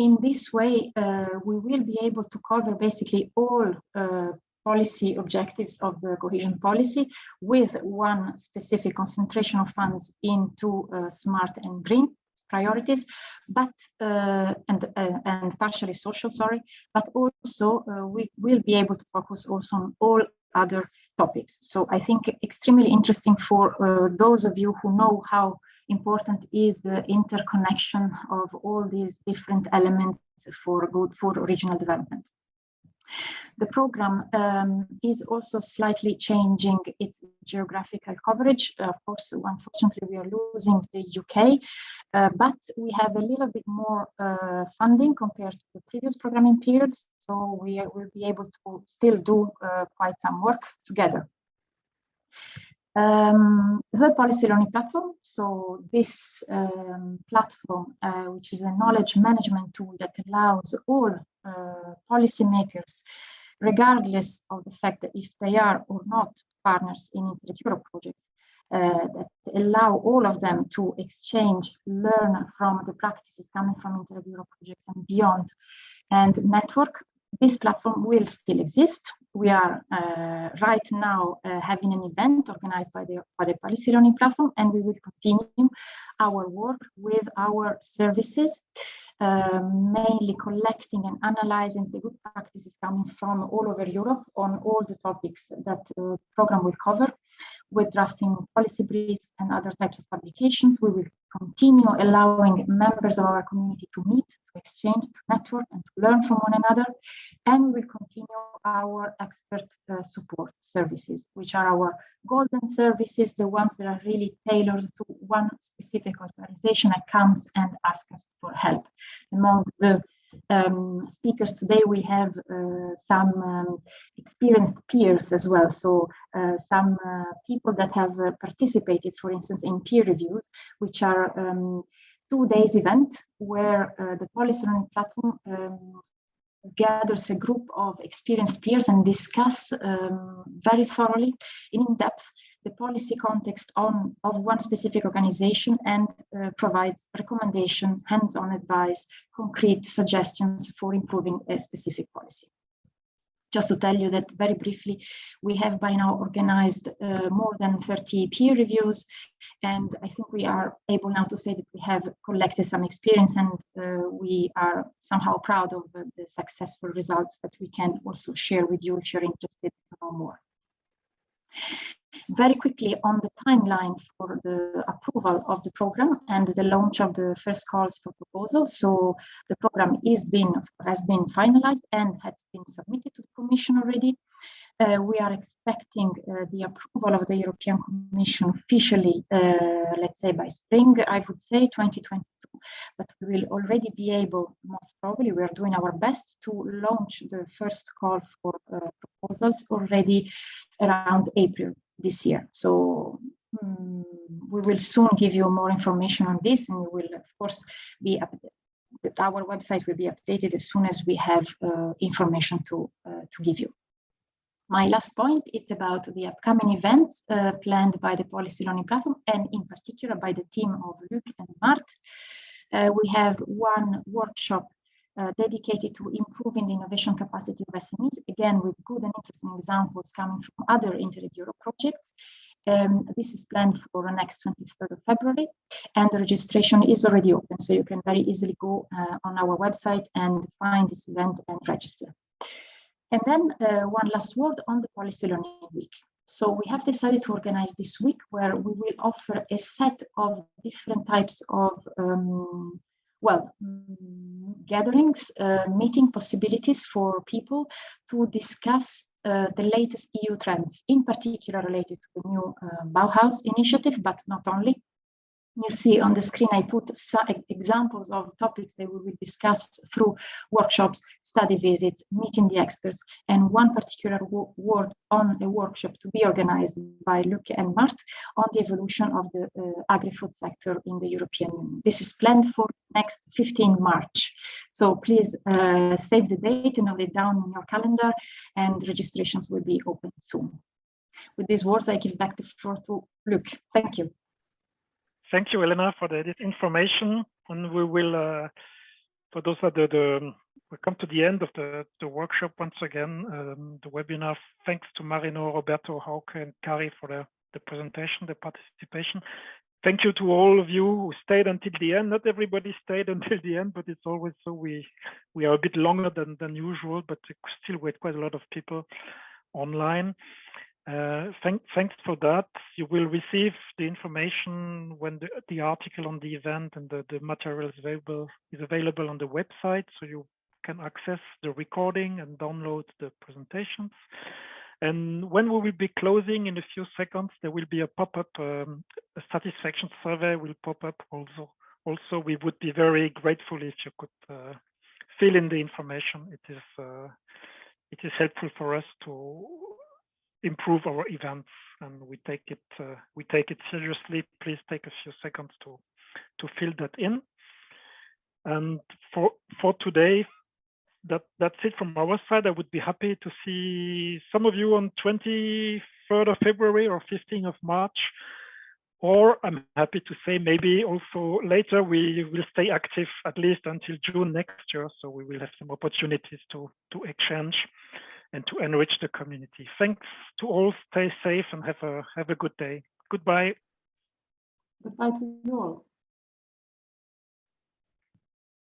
In this way, we will be able to cover basically all policy objectives of the cohesion policy with one specific concentration of funds into smart and green priorities, but and partially social, but also we will be able to focus also on all other topics. So I think extremely interesting for those of you who know how important is the interconnection of all these different elements for regional development. The program is also slightly changing its geographical coverage. Of course, unfortunately, we are losing the UK, but we have a little bit more funding compared to the previous programming period, so we will be able to still do quite some work together. The policy learning platform. So this platform, which is a knowledge management tool that allows all policymakers, regardless of the fact that if they are or not partners in Interreg Europe projects, that allow all of them to exchange, learn from the practices coming from Interreg Europe projects and beyond, and network. This platform will still exist. We are right now having an event organized by the policy learning platform, and we will continue our work with our services, mainly collecting and analyzing the good practices coming from all over Europe on all the topics that the program will cover, with drafting policy briefs and other types of publications. We will continue allowing members of our community to meet, to exchange, to network, and to learn from one another. And we will continue our expert support services, which are our golden services, the ones that are really tailored to one specific organization that comes and asks us for help. Among the speakers today, we have some experienced peers as well. So some people that have participated, for instance, in peer reviews, which are 2 days event where the policy learning platform gathers a group of experienced peers and discuss very thoroughly, in depth, the policy context of one specific organization and provides recommendation, hands-on advice, concrete suggestions for improving a specific policy. Just to tell you that very briefly, we have by now organized more than 30 peer reviews, and I think we are able now to say that we have collected some experience, and we are somehow proud of the successful results that we can also share with you if you're interested to know more. Very quickly on the timeline for the approval of the program and the launch of the first calls for proposals. So the program has been finalized and has been submitted to the Commission already. We are expecting the approval of the European Commission officially, let's say by spring, I would say 2022. But we will already be able, most probably, we are doing our best to launch the first call for proposals already around April this year. So we will soon give you more information on this, and we will, of course, be updated. Our website will be updated as soon as we have information to give you. My last point, it's about the upcoming events planned by the Policy Learning Platform, and in particular by the team of Luc and Mart. We have one workshop dedicated to improving the innovation capacity of SMEs, again with good and interesting examples coming from other Interreg Europe projects. This is planned for the next 23rd of February, and the registration is already open, so you can very easily go on our website and find this event and register. And then one last word on the Policy Learning Week. So we have decided to organize this week where we will offer a set of different types of gatherings, meeting possibilities for people to discuss the latest EU trends, in particular related to the new Bauhaus initiative, but not only. You see on the screen, I put some examples of topics that we will discuss through workshops, study visits, meeting the experts, and one particular word on a workshop to be organized by Luc and Mart on the evolution of the agri-food sector in the European Union. This is planned for next 15 March. So please save the date and note it down in your calendar, and registrations will be open soon. With these words, I give back the floor to Luc. Thank you. Thank you, Elena, for this information. And we will, for those that we come to the end of the workshop once again, the webinar. Thanks to Marino, Roberto, Hauke, and Kari for the presentation, the participation. Thank you to all of you who stayed until the end. Not everybody stayed until the end, but it's always so we are a bit longer than usual, but still with quite a lot of people online. Thanks for that. You will receive the information when the article on the event and the material is available on the website, so you can access the recording and download the presentations. And when we will be closing in a few seconds, there will be a pop-up, a satisfaction survey will pop up also. Also, we would be very grateful if you could fill in the information. It is helpful for us to improve our events, and we take it seriously. Please take a few seconds to fill that in. And for today, that's it from our side. I would be happy to see some of you on 23rd of February or 15th of March, or I'm happy to say maybe also later we will stay active at least until June next year, so we will have some opportunities to exchange and to enrich the community. Thanks to all. Stay safe and have a good day. Goodbye. Goodbye to you all.